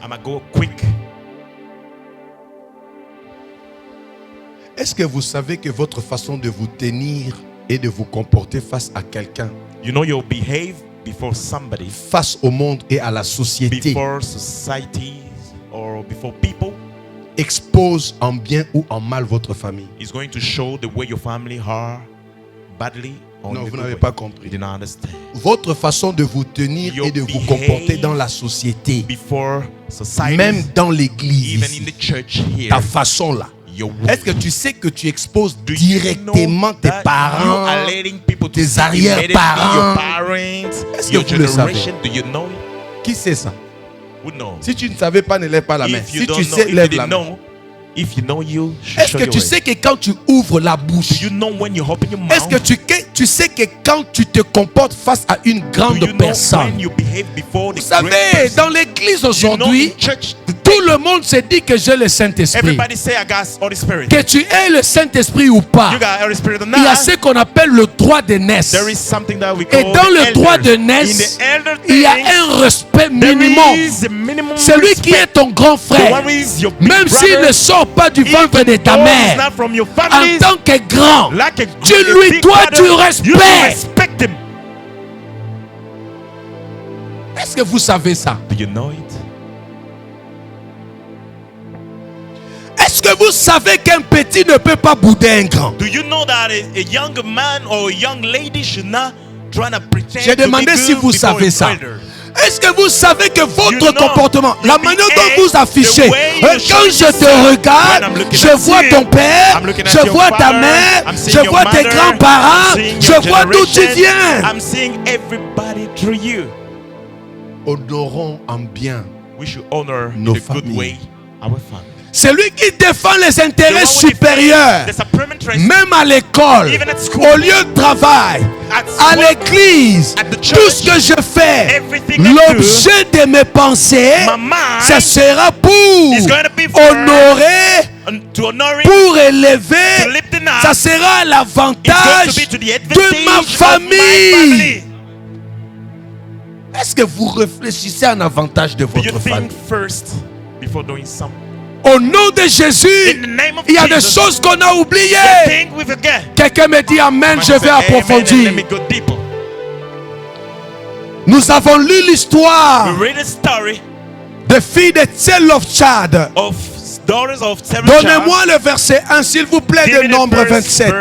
Est-ce que vous savez que votre façon de vous tenir et de vous comporter face à quelqu'un, before somebody, face au monde et à la société, before society or before people, expose en bien ou en mal votre famille? Is going to show the way your family are badly. Non, vous n'avez pas compris. Votre façon de vous tenir et de vous comporter dans la société, même dans l'église, ta façon là. Est-ce que tu sais que tu exposes directement tes parents, tes arrière-parents? Est-ce que vous le savez? Qui sait ça? Si tu ne savais pas, ne lève pas la main. Si tu sais, lève la main. Est-ce que tu sais que quand tu ouvres la bouche, est-ce que tu sais que quand tu te comportes face à une grande personne, vous savez, dans l'église aujourd'hui, tout le monde se dit que j'ai le Saint-Esprit. Que tu aies le Saint-Esprit ou pas, il y a ce qu'on appelle le droit de naissance. Et dans le droit de naissance, il y a un respect minimum. Celui qui est ton grand frère, même s'il ne sort pas du ventre de ta mère, en tant que grand, tu lui dois du respect. Est-ce que vous savez ça? Est-ce que vous savez qu'un petit ne peut pas bouder un grand? J'ai demandé si vous savez ça. Est-ce que vous savez que votre comportement, la manière dont vous affichez, quand je te regarde, je vois ton père, je vois ta mère, je vois tes grands-parents, je vois d'où tu viens. Honorons en bien nos familles. Celui qui défend les intérêts supérieurs, même à l'école, au lieu de travail, à l'église, tout ce que je fais, l'objet de mes pensées, ça sera pour honorer, pour élever, ça sera l'avantage de ma famille. Est-ce que vous réfléchissez à un avantage de votre famille? Au nom de Jésus, il y a des choses qu'on a oubliées. Quelqu'un me dit Amen, je vais approfondir. Nous avons lu l'histoire des filles de Tselofchad. Donnez-moi le verset 1, s'il vous plaît, de Nombre 27.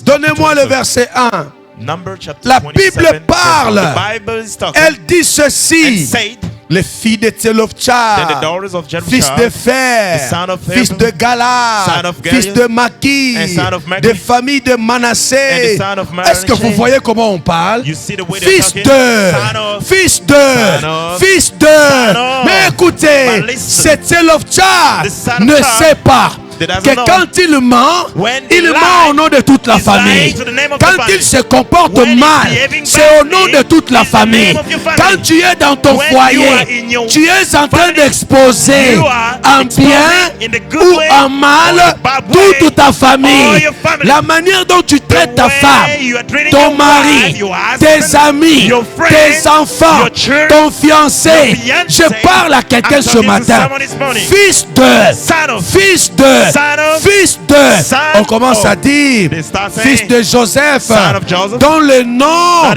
Donnez-moi le verset 1. La Bible parle. Elle dit ceci. Les filles de Tselofchad, fils de Fer, fils de Gala, fils de Maki, des familles de Manassé. Est-ce que vous voyez comment on parle? Fils de. Mais écoutez, c'est Tselofchad ne sait pas que quand il ment au nom de toute la famille. Quand il se comporte mal, c'est au nom de toute la famille. Quand tu es dans ton foyer, tu es en train d'exposer en bien ou en mal toute ta famille. La manière dont tu traites ta femme, ton mari, tes amis, tes enfants, ton fiancé. Je parle à quelqu'un ce matin. Fils de. On commence à dire fils de Joseph, dont le nom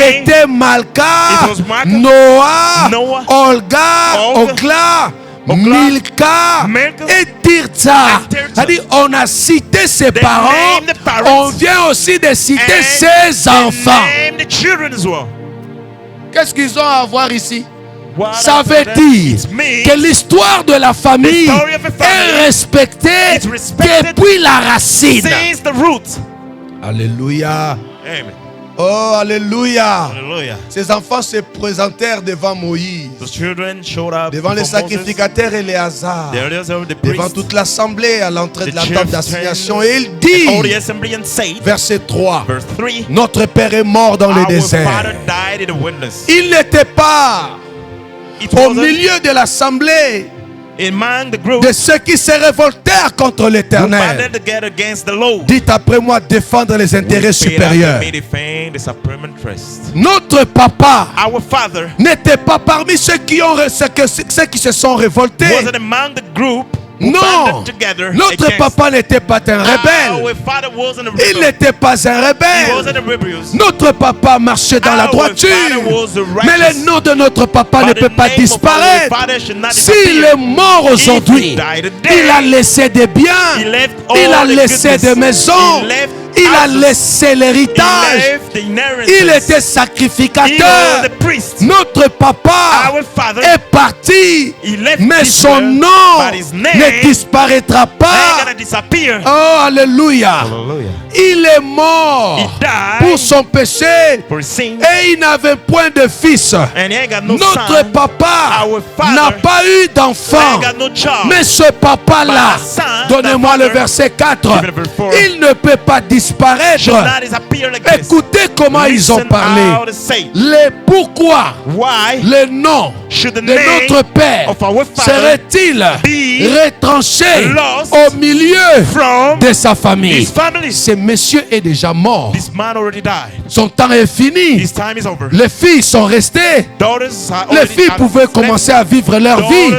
était Malka, Noah, Olga, Ogla, Milka et Tirza. C'est-à-dire, on a cité ses parents, on vient aussi de citer ses enfants. Qu'est-ce qu'ils ont à voir ici? Ça veut dire que l'histoire de la famille est respectée depuis la racine. Alléluia. Oh, alléluia. Ces enfants se présentèrent devant Moïse, devant les sacrificateurs et les Éléazar, devant toute l'assemblée à l'entrée de la tente d'assignation. Et il dit, verset 3, notre Père est mort dans le désert. Il n'était pas au milieu de l'assemblée de ceux qui se révoltèrent contre l'Éternel. Dites après moi, défendre les intérêts supérieurs. Notre papa n'était pas parmi ceux qui se sont révoltés. Non, notre papa n'était pas un rebelle. Il n'était pas un rebelle. Notre papa marchait dans la droiture. Mais le nom de notre papa ne peut pas disparaître. S'il est mort aujourd'hui, il a laissé des biens, il a laissé des maisons, il a laissé l'héritage. Il était sacrificateur. Notre papa est parti, mais son nom ne disparaîtra pas. Oh, alléluia. Il est mort pour son péché et il n'avait point de fils. Notre papa n'a pas eu d'enfant. Mais ce papa-là, donnez-moi le verset 4, il ne peut pas disparaître. Écoutez comment ils ont parlé. Pourquoi le nom de notre père serait-il retranché au milieu de sa famille? Ce monsieur est déjà mort. Son temps est fini. Les filles sont restées. Les filles pouvaient commencer à vivre leur vie.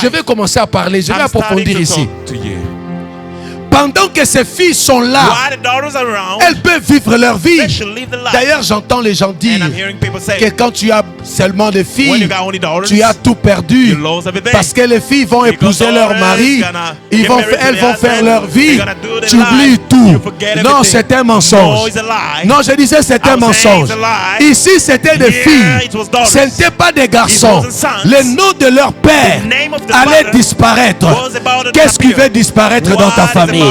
Je vais commencer à parler. Je vais approfondir ici. Pendant que ces filles sont là, elles peuvent vivre leur vie. D'ailleurs, j'entends les gens dire que quand tu as seulement des filles, tu as tout perdu. Parce que les filles vont épouser leur mari, elles vont faire leur vie. Tu oublies tout. Non, c'est un mensonge. Non, je disais c'est un mensonge. Ici, c'était des filles. Ce n'était pas des garçons. Le nom de leur père allait disparaître. Qu'est-ce qui va disparaître dans ta famille?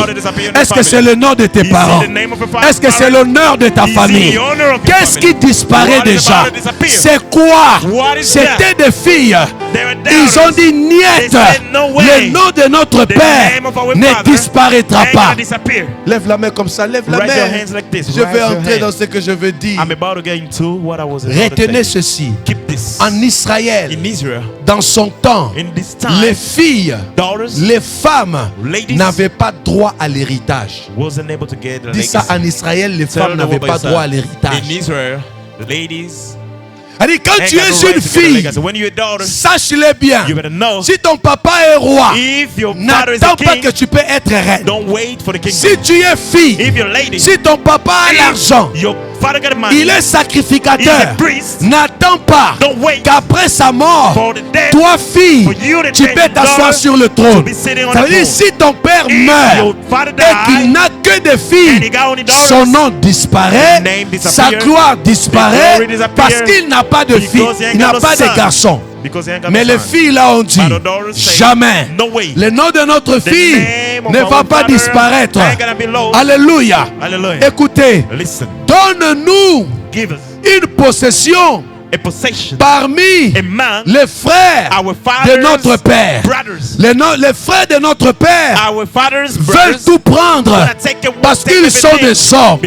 Est-ce que c'est le nom de tes parents? Est-ce que c'est l'honneur de ta famille? Qu'est-ce qui disparaît déjà? C'est quoi? C'était des filles. Ils ont dit niet. Le nom de notre père ne disparaîtra pas. Lève la main comme ça. Lève la main. Je vais entrer dans ce que je veux dire. Retenez ceci. En Israël, dans son temps, les filles, les femmes n'avaient pas droit à l'héritage. Dis ça, en Israël, les femmes n'avaient pas droit à l'héritage. Allez, quand tu es une fille, sache-le bien. Si ton papa est roi, n'attends pas que tu peux être reine. Si tu es fille, si ton papa a l'argent, il est sacrificateur, n'attends pas qu'après sa mort, toi fille, tu peux t'asseoir sur le trône. Ça veut dire, si ton père meurt et qu'il n'a que des filles, son nom disparaît, sa gloire disparaît, parce qu'il n'a pas de filles, il n'a pas de garçons. Mais les filles là ont dit, jamais, le nom de notre fille ne va pas disparaître. Alléluia. Écoutez, donne-nous une possession parmi les frères de notre père. Les frères de notre père veulent tout prendre parce qu'ils sont des hommes.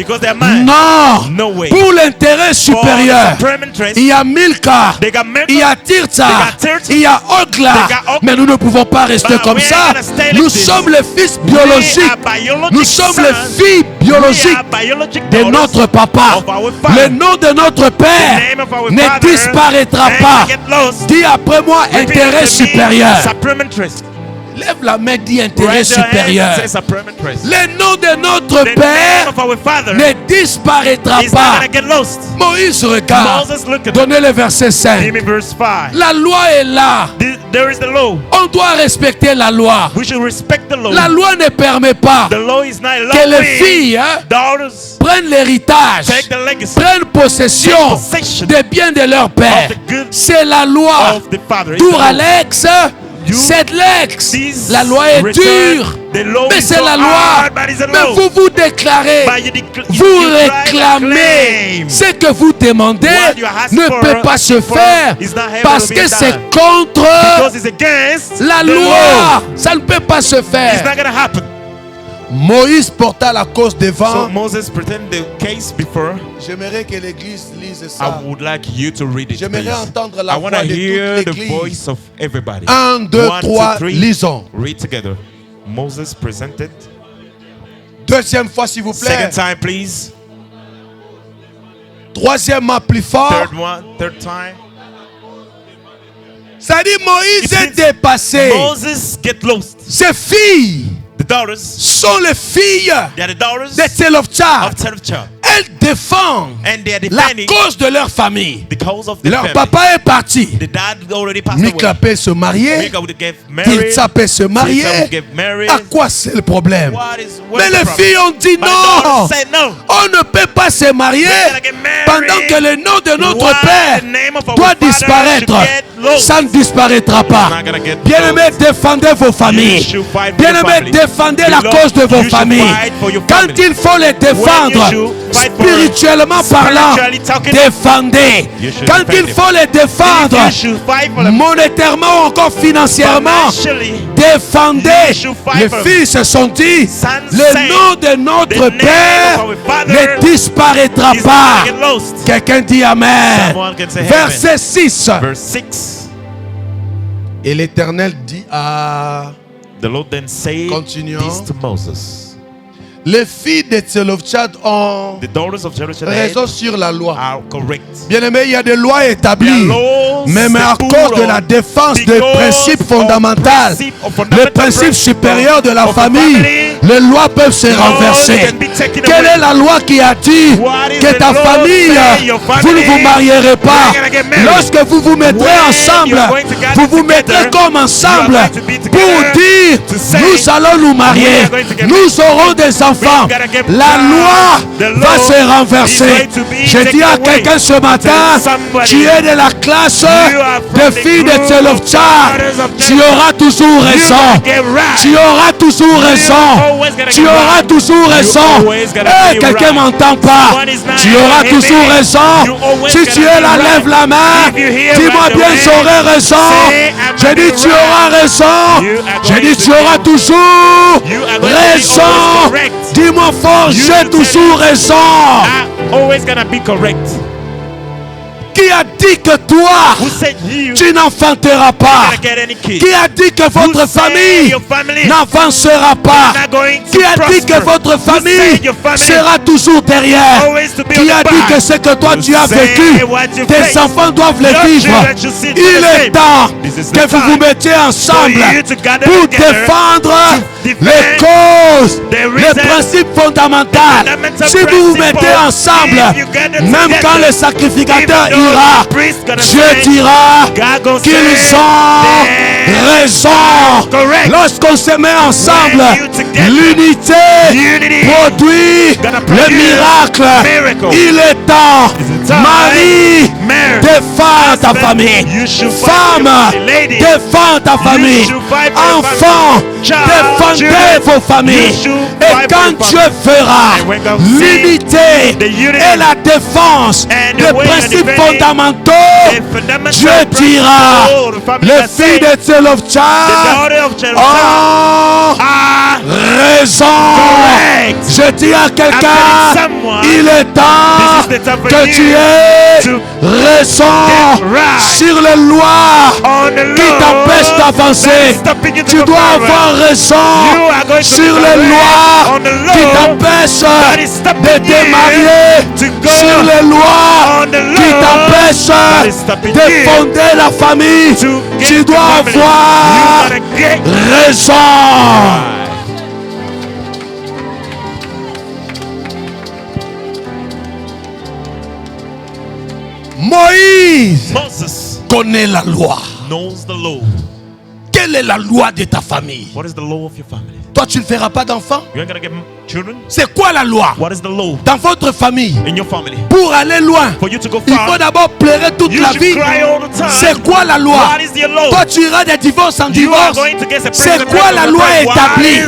Non, pour l'intérêt supérieur, il y a Milka, il y a Tirza, il y a Ogla, mais nous ne pouvons pas rester comme ça. Nous sommes les fils biologiques, nous sommes les filles biologiques de notre papa. Le nom de notre père ne disparaîtra pas. Dis après moi, intérêt supérieur. Lève la main, dit intérêt supérieur. Le nom de notre Père ne disparaîtra pas. Moïse regarde. Donnez le verset 5. La loi est là. On doit respecter la loi. La loi ne permet pas que les filles prennent l'héritage, prennent possession des biens de leur père. C'est la loi. Tour Alex, c'est l'ex. La loi est dure, mais c'est la loi. Mais vous vous déclarez, vous réclamez. Ce que vous demandez ne peut pas se faire parce que c'est contre la loi. Ça ne peut pas se faire. Moïse porta la cause devant. So Moses pretended the case before. J'aimerais que l'église lise ça. I would like you to read it. J'aimerais entendre la voix de toute l'église. Voice of everybody. 1, 2, 3, lisons. Read together. Moses presented. Deuxième fois, s'il vous plaît. Second time, please. Troisièmement, plus fort. Third time. Ça dit Moïse est dépassé. Moses get lost. Ses filles. The daughters sont les filles de Tzelofchad. Elles défendent la cause de leur famille. Leur papa est parti. Mika peut se marier. Tirtsa peut se marier. À quoi c'est le problème? Mais les filles ont dit non. On ne peut pas se marier pendant que le nom de notre père doit disparaître. Ça ne disparaîtra pas. Bien-aimés, défendez vos familles. Bien-aimés, défendez la cause de vos familles. Quand il faut les défendre, spirituellement parlant, défendez. Quand il faut les défendre, monétairement ou encore financièrement, défendez. Les filles se sont dit, le nom de notre Père ne disparaîtra pas. Quelqu'un dit Amen. Verset 6. Et l'Éternel dit à... The Lord then said this to Moses. Les filles de Tzelofchad ont raison sur la loi. Bien-aimé, il y a des lois établies. Même à cause de la défense des principes fondamentaux, les principes supérieurs de la famille, les lois peuvent se renverser. Quelle est la loi qui a dit que ta famille, vous ne vous marierez pas? Lorsque vous vous mettrez ensemble, vous vous mettrez comme ensemble pour dire, nous allons nous marier, nous aurons des enfants. La loi va se renverser. Je dis à quelqu'un ce matin, tu es de la classe des filles de Tzelofchad. Tu auras toujours raison. Tu auras toujours raison. Tu auras toujours raison. Hey, quelqu'un m'entend pas. Tu auras toujours raison. Si tu es là, lève la main. Dis-moi bien, j'aurai raison. Je dis, tu auras raison. Je dis, tu auras toujours raison. Dis-moi fort, j'ai toujours raison. Always gonna be correct. Qui a dit que toi, tu n'enfanteras pas? Qui a dit que votre famille n'avancera pas? Qui a dit que votre famille sera toujours derrière? Qui a dit que ce que toi tu as vécu, tes enfants doivent le vivre? Il est temps que vous vous mettiez ensemble pour défendre les causes, les principes fondamentaux. Si vous vous mettez ensemble, même quand le sacrificateur ira, Dieu dira qu'ils ont raison. Lorsqu'on se met ensemble, l'unité produit le miracle. Il est temps. Marie, défends ta famille. Femme, défends ta famille. Enfants, défendez vos familles. Et quand Dieu fera l'unité et la défense des principes fondamentaux, Dieu dira, les filles de Tzelofchad ont raison. Je dis à quelqu'un, il est temps que tu aies raison sur les lois qui t'empêchent d'avancer. Tu dois avoir raison sur les lois qui t'empêchent de te marier, sur les lois qui t'empêchent t'empêche de fonder la famille, tu dois avoir raison. Moïse connaît la loi. Quelle est la loi de ta famille? Toi, tu ne feras pas d'enfants. C'est quoi la loi dans votre famille? Pour aller loin, il faut d'abord pleurer toute la vie. C'est quoi la loi? Toi, tu iras de divorce en divorce. C'est quoi la loi établie?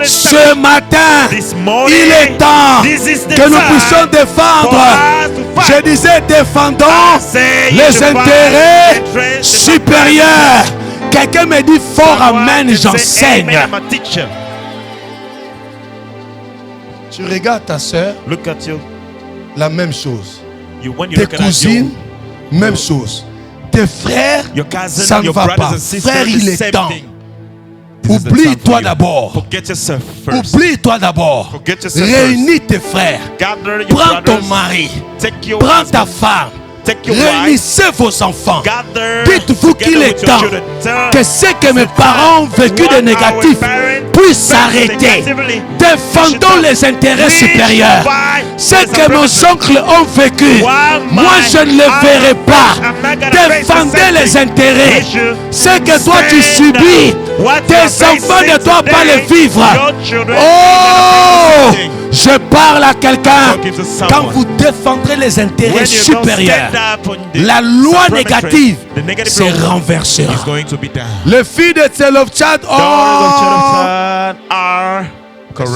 Ce matin, il est temps que nous puissions défendre. Je disais, défendons les intérêts supérieurs. Quelqu'un me dit fort amen, j'enseigne. Tu regardes ta soeur, la même chose. Tes cousines, même chose. Tes frères, ça ne va pas. Frère, il est temps. Oublie-toi d'abord. Oublie-toi d'abord. Réunis tes frères. Prends ton mari. Prends ta femme. Réunissez vos enfants. Dites-vous qu'il est temps que ce que mes parents ont vécu de négatif puisse s'arrêter. Défendons les intérêts supérieurs. Ce que nos oncles ont vécu, moi je ne le verrai pas. Défendez les intérêts. Ce que toi tu subis, tes enfants ne doivent pas le vivre. Oh! Je parle à quelqu'un. Quand vous défendrez les intérêts supérieurs, la loi négative se renversera. Les filles de Tselofchad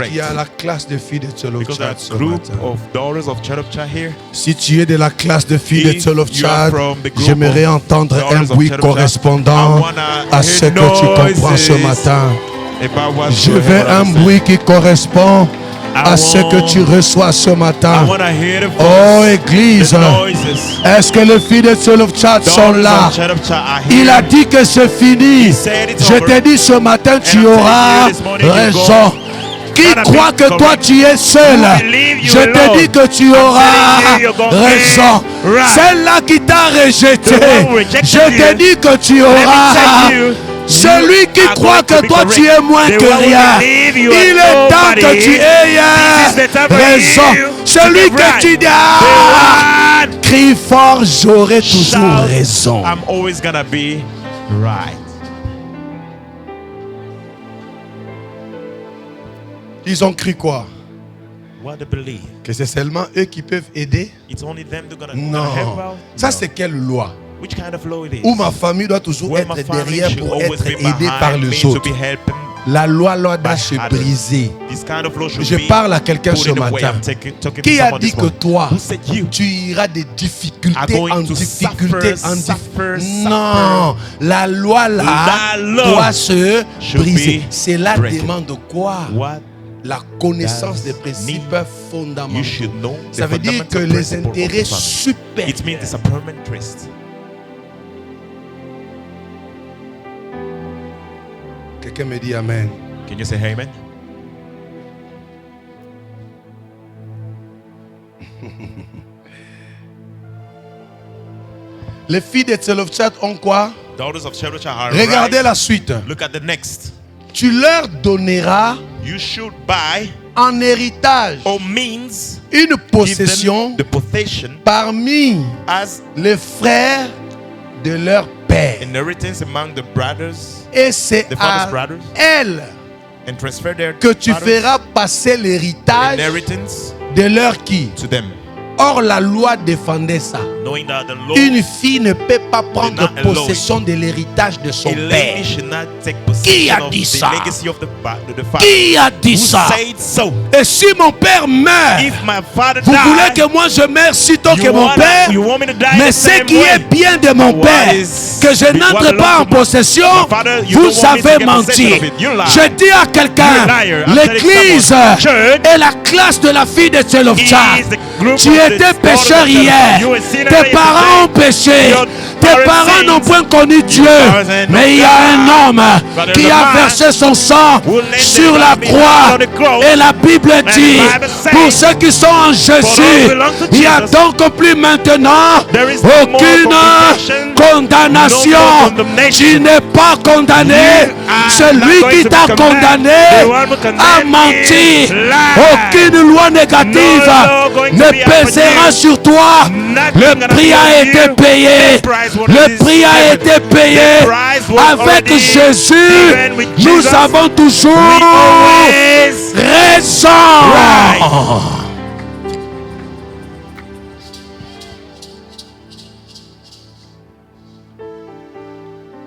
il y a la classe de filles de Tselofchad. Si tu es de la classe de filles de Tselofchad, j'aimerais entendre un bruit correspondant à ce que tu comprends ce matin. Je veux un bruit qui correspond à ce que tu reçois ce matin. Oh Église, est-ce que les filles de Tselofchad sont là? Il a dit que c'est fini. Je te dis ce matin, tu auras raison. Qui croit que toi tu es seul? Je te dis que tu auras raison. Celle-là qui t'a rejeté, je te dis que tu auras. Celui qui croit que toi tu es moins que rien, il est temps que tu aies raison. Celui que tu dis, crie fort, j'aurai toujours raison. I'm always gonna be right. Ils ont cru quoi? What they believe. Que c'est seulement eux qui peuvent aider? It's only them that gonna non. help out? Ça c'est quelle loi? Which kind of law it is? Où ma famille doit toujours être derrière pour être aidée par les autres. La loi doit se briser. Je parle à quelqu'un ce matin. Qui a dit que toi, tu iras de difficulté en difficulté en difficulté? Non, la loi là doit se briser. Cela demande quoi? La connaissance des principes fondamentaux. Ça veut dire que les intérêts supérieurs. Quelqu'un me dit amen. Can you say amen? Les filles de Tselofchad ont quoi? Daughters of Tselofchad are Regardez right. la suite. Look at the next. Tu leur donneras you should buy en héritage or means une possession the possession parmi as les frères de leur père. Inheritance among the brothers. Et c'est à elles que tu feras passer l'héritage de leur qui? Or la loi défendait ça. Une fille ne peut pas prendre possession de l'héritage de son père. Qui a dit ça? Qui a dit ça? Et si mon père meurt, vous voulez que moi je meure sitôt que mon père? Mais ce qui est bien de mon père, que je n'entre pas en possession, vous avez menti. Je dis à quelqu'un, l'église est la classe de la fille de Tselofchad. Tu étais pécheur hier. Tes parents ont péché. Tes Les parents n'ont point connu Dieu, mais il y a un homme qui a versé son sang sur la croix. Et la Bible dit, pour ceux qui sont en Jésus, il n'y a donc plus maintenant aucune condamnation. Tu n'es pas condamné. Celui qui t'a condamné a menti. Aucune loi négative ne pèsera sur toi. Le prix a été payé. Le prix a été payé. Avec Jésus, nous avons toujours raison.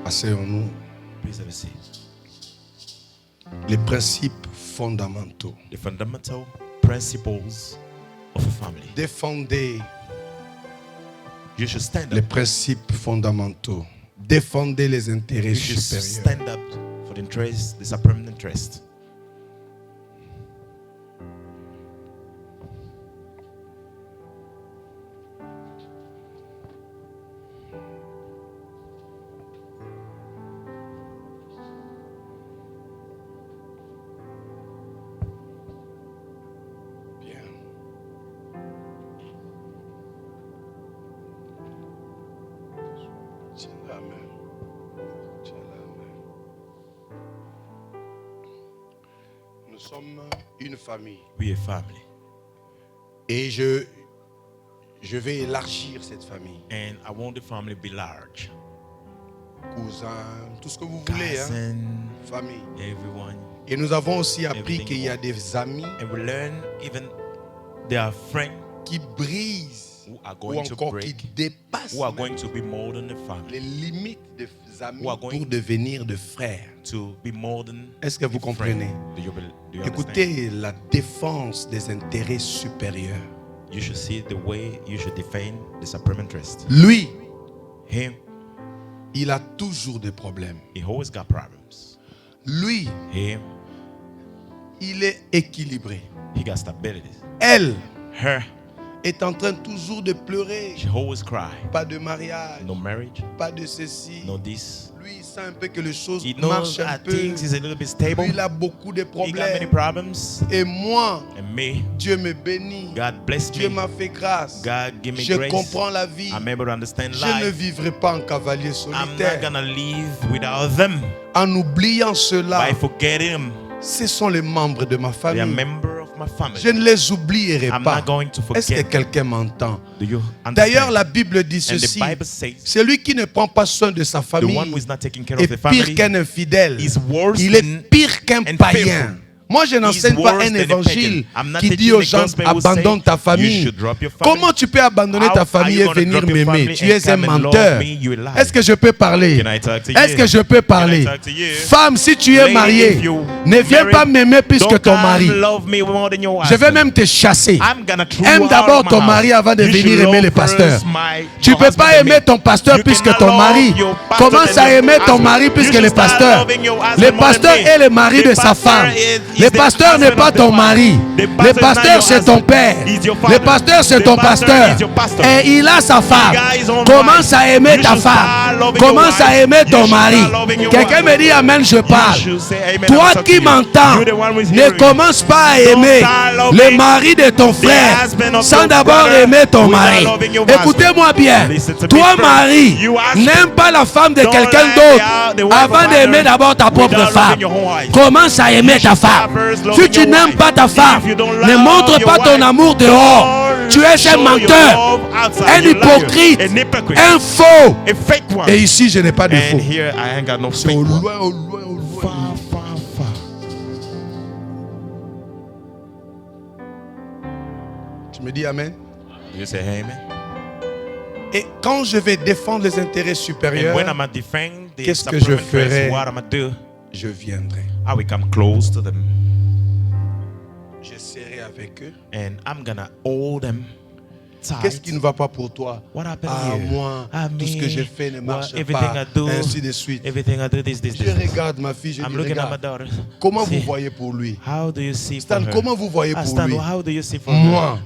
Asseyons-nous. Les principes fondamentaux. The fundamental principles of a family. Défendez You should stand up. les principes fondamentaux. Défendez les intérêts You should supérieurs. stand up for the interest, the supreme interest. Bien. Tiens la main. Tiens la main. Nous sommes une famille. We a family. Et je vais élargir cette famille. And I want the family to be large. Cousins, tout ce que vous voulez, hein? Cousin, Famille. everyone. Et nous avons aussi appris Everything. qu'il y a des amis And we learn even there are friends qui brisent who are ou going to encore qui break, dépassent who are même going to be more than the family, les limites des amis Who are going- pour devenir de frères. to be more than Est-ce que vous a friend. comprenez? Do you understand? Écoutez la défense des intérêts supérieurs. You should see the way you should defend the supreme interest. Lui, Him, il a toujours des problèmes. he always got problems. Lui, Him, il est équilibré. he got stability. Elle Her, est en train toujours de pleurer. she always cry. Pas de mariage, No marriage, pas de ceci. no this. Lui, il sent un peu que les choses He knows marchent un that peu. things is a little bit stable. Lui, il a beaucoup de He got many problèmes. problems. Et moi, And me, Dieu me bénit. God bless Dieu me. m'a fait grâce. God give me Je grace. comprends la vie. I'm able to understand Je ne life. vivrai pas en cavalier I'm not solitaire. gonna live without them. En oubliant cela, By forgetting them. ce sont les membres de ma They are famille. member of my family. Je ne les oublierai I'm pas. not going to Est-ce que forget. quelqu'un m'entend? Do you understand? D'ailleurs, la Bible dit And the ceci. Bible says Celui qui ne prend pas soin de sa the famille one who is not taking care est of the pire family qu'un infidèle. is worse Il than est pire qu'un and païen. faithful. Moi, je n'enseigne He's pas worse un than a évangile pagan. I'm not qui teaching dit aux the gens gospel who abandonne say ta you famille. should drop your family. Comment tu peux abandonner How ta are famille you et gonna venir drop your m'aimer? family Tu and es un come and love menteur. me? You a liar. Est-ce que je peux parler? Can I talk to you? Est-ce que je peux parler? Can I talk to you? Femme, si tu es Lady, mariée, if you ne viens married, pas m'aimer plus que don't ton come mari. love me more than your Je vais husband. même te chasser. I'm gonna throw Aime you d'abord out of ton my mari house. avant de You venir should aimer love les pasteurs. first Tu ne peux husband pas than aimer me. ton pasteur You plus que cannot ton love mari. your pastor Commence than à your aimer ton husband. mari plus You que les should start pasteurs. loving your husband Les more than pasteurs me. est le mari The de sa pastor femme. is Le the pasteur n'est husband pas of the ton wife. mari. The Le pastor is not pasteur your c'est ton husband. père. He's your Le father. pasteur c'est The ton pastor pasteur. is your pastor. Et il a sa femme. The guy is on Commence wife. à aimer You ta should start femme. loving Commence your à wife. aimer You ton should mari. start loving your Quelqu'un wife. me dit amen, je parle. You should say amen, Toi I'm talking qui to you. m'entends, You're the one who is ne hearing. commence pas à Don't aimer start loving le mari de ton frère husband of sans your d'abord brother aimer ton without mari. loving your Écoutez-moi bien. Listen to me Toi, first. mari, You husband, n'aime pas la femme de don't quelqu'un like d'autre the wife avant of d'aimer others d'abord ta propre without femme. loving your own wife. Commence à aimer ta should start femme. first loving Si tu your n'aimes wife. pas ta femme, If you don't ne love montre your pas ton wife, amour dehors. don't Tu es un show your menteur, love outside. un You're a liar, hypocrite, an hypocrite, un faux. a fake one. Et ici, je n'ai pas de faux. And here I ain't got no C'est fake au one. loin, au loin, au loin. Far, far, far. Tu me dis amen. You say amen. Et quand je vais défendre les intérêts And supérieurs, when I'm a defend the qu'est-ce que supreme je ferai? interest, what I'm do? je viendrai. I will come close to them Je serai avec eux. and I'm gonna hold them Qu'est-ce qui ne va pas pour toi? Moi, tout ce que j'ai fait ne marche pas. Ainsi de suite. Je regarde ma fille, je dis, regarde. Comment vous voyez pour lui? Stan, comment vous voyez pour lui? Moi,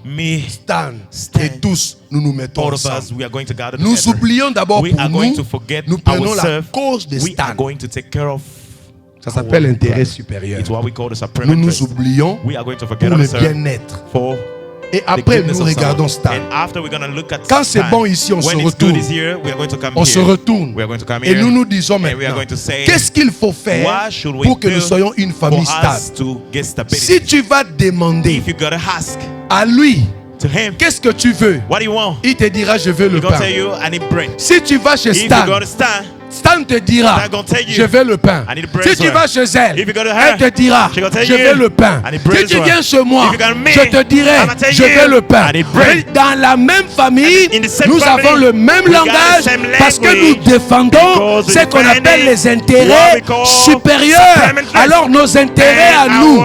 Stan, et tous, nous nous mettons ensemble. Nous oublions d'abord pour nous prenons la cause de Stan. Ça s'appelle l'intérêt supérieur. Nous nous oublions pour le bien-être. Et après, nous regardons Stan. Quand c'est bon ici, on se retourne. On se retourne. Et nous nous disons maintenant, qu'est-ce qu'il faut faire pour que nous soyons une famille stable? Si tu vas demander à lui, qu'est-ce que tu veux? Il te dira, je veux le pain. Si tu vas chez Stan, Stan te dira, je veux le pain. Si tu vas chez elle, elle te dira, je veux le pain. Si tu viens chez moi, je te dirai, je veux le pain. Dans la même famille, nous avons le même langage parce que nous défendons ce qu'on appelle les intérêts supérieurs. Alors nos intérêts à nous,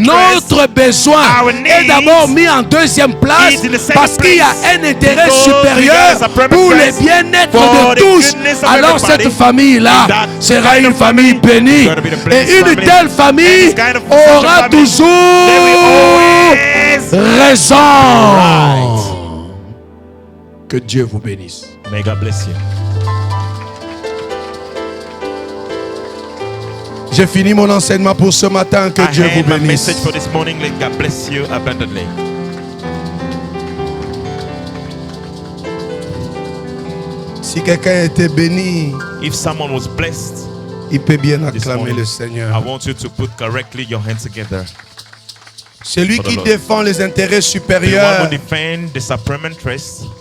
notre besoin est d'abord mis en deuxième place parce qu'il y a un intérêt supérieur pour le bien-être de tous. Alors cette famille-là sera une famille bénie. Et une telle famille aura toujours raison. Que Dieu vous bénisse. May God bless you. J'ai fini mon enseignement pour ce matin. Que Dieu vous bénisse. Si quelqu'un a été béni, if someone was blessed, il peut bien acclamer le Seigneur. I want you to put correctly your hands together. Celui qui défend les intérêts supérieurs,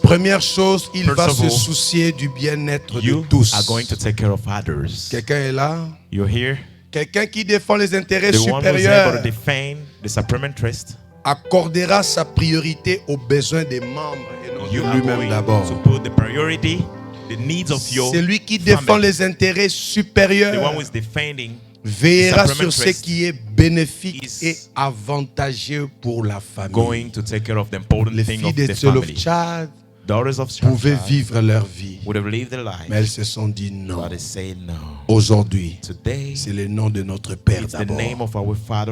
première chose, il va se soucier du bien-être de tous. Quelqu'un est là? Quelqu'un qui défend les intérêts supérieurs accordera sa priorité aux besoins des membres et non de lui-même d'abord. C'est lui qui défend les intérêts supérieurs, veillera sur ce qui est bénéfique et avantageux pour la famille. Les filles de Tselofchad pouvaient vivre leur vie, mais elles se sont dit non. Aujourd'hui, c'est le nom de notre Père d'abord.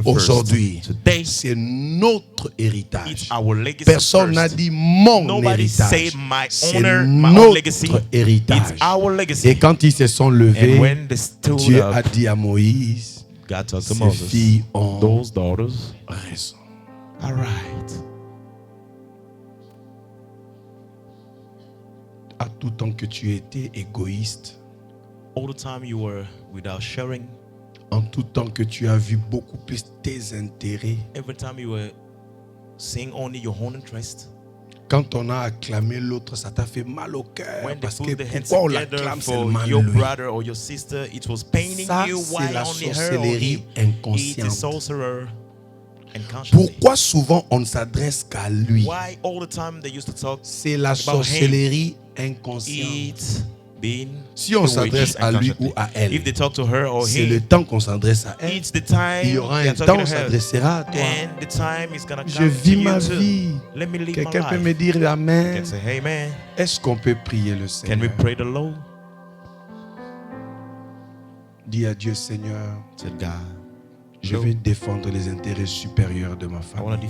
Aujourd'hui, c'est notre héritage. Personne n'a dit mon héritage, c'est notre héritage. Et quand ils se sont levés, Dieu a dit à Moïse, ces filles ont raison. À tout temps que tu étais égoïste, all the time you were without sharing, en tout temps que tu as vu beaucoup plus tes intérêts, every time you were seeing only your own interest, quand on a acclamé l'autre, ça t'a fait mal au cœur parce que pourquoi on l'acclame seulement lui? Ça, c'est la sorcellerie inconsciente. Pourquoi souvent on ne s'adresse qu'à lui? C'est la sorcellerie inconsciente. Si on s'adresse à lui ou à elle, c'est le temps qu'on s'adresse à elle. Il y aura un temps où on s'adressera à toi. Je vis ma vie. Quelqu'un peut me dire Amen. Est-ce qu'on peut prier le Seigneur? Dis à Dieu, Seigneur, je vais défendre les intérêts supérieurs de ma famille.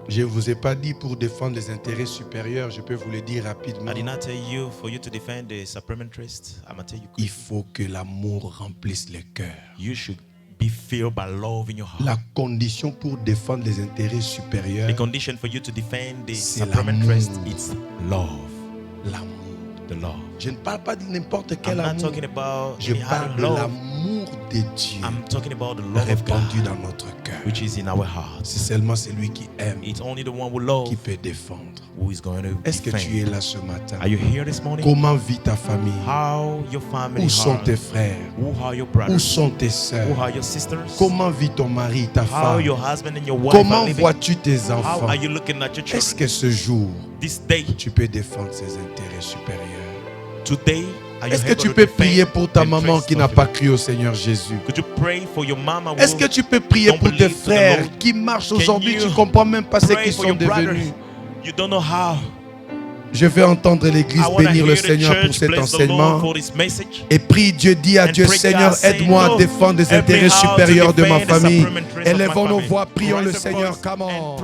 Je ne vous ai pas dit pour défendre les intérêts supérieurs, je peux vous le dire rapidement. Il faut que l'amour remplisse le cœur. La condition pour défendre les intérêts supérieurs, c'est l'amour. L'amour. Je ne parle pas de n'importe quel amour. Je parle de l'amour de Dieu répandu dans notre cœur. C'est seulement celui qui aime qui peut défendre. Est-ce que tu es là ce matin? Comment vit ta famille? Où sont tes frères? Où sont tes sœurs? Comment vit ton mari, ta femme? Comment vois-tu tes enfants? Est-ce que ce jour, tu peux défendre ses intérêts supérieurs? Est-ce que tu peux prier pour ta maman qui n'a pas cru au Seigneur Jésus? Est-ce que tu peux prier pour tes frères qui marchent aujourd'hui, tu ne comprends même pas ce qu'ils sont devenus? Je vais entendre l'église bénir le Seigneur pour cet enseignement. Et prie Dieu, dis à Dieu, Seigneur, aide-moi à défendre les intérêts supérieurs de ma famille. Élevons nos voix, prions le Seigneur. Come on.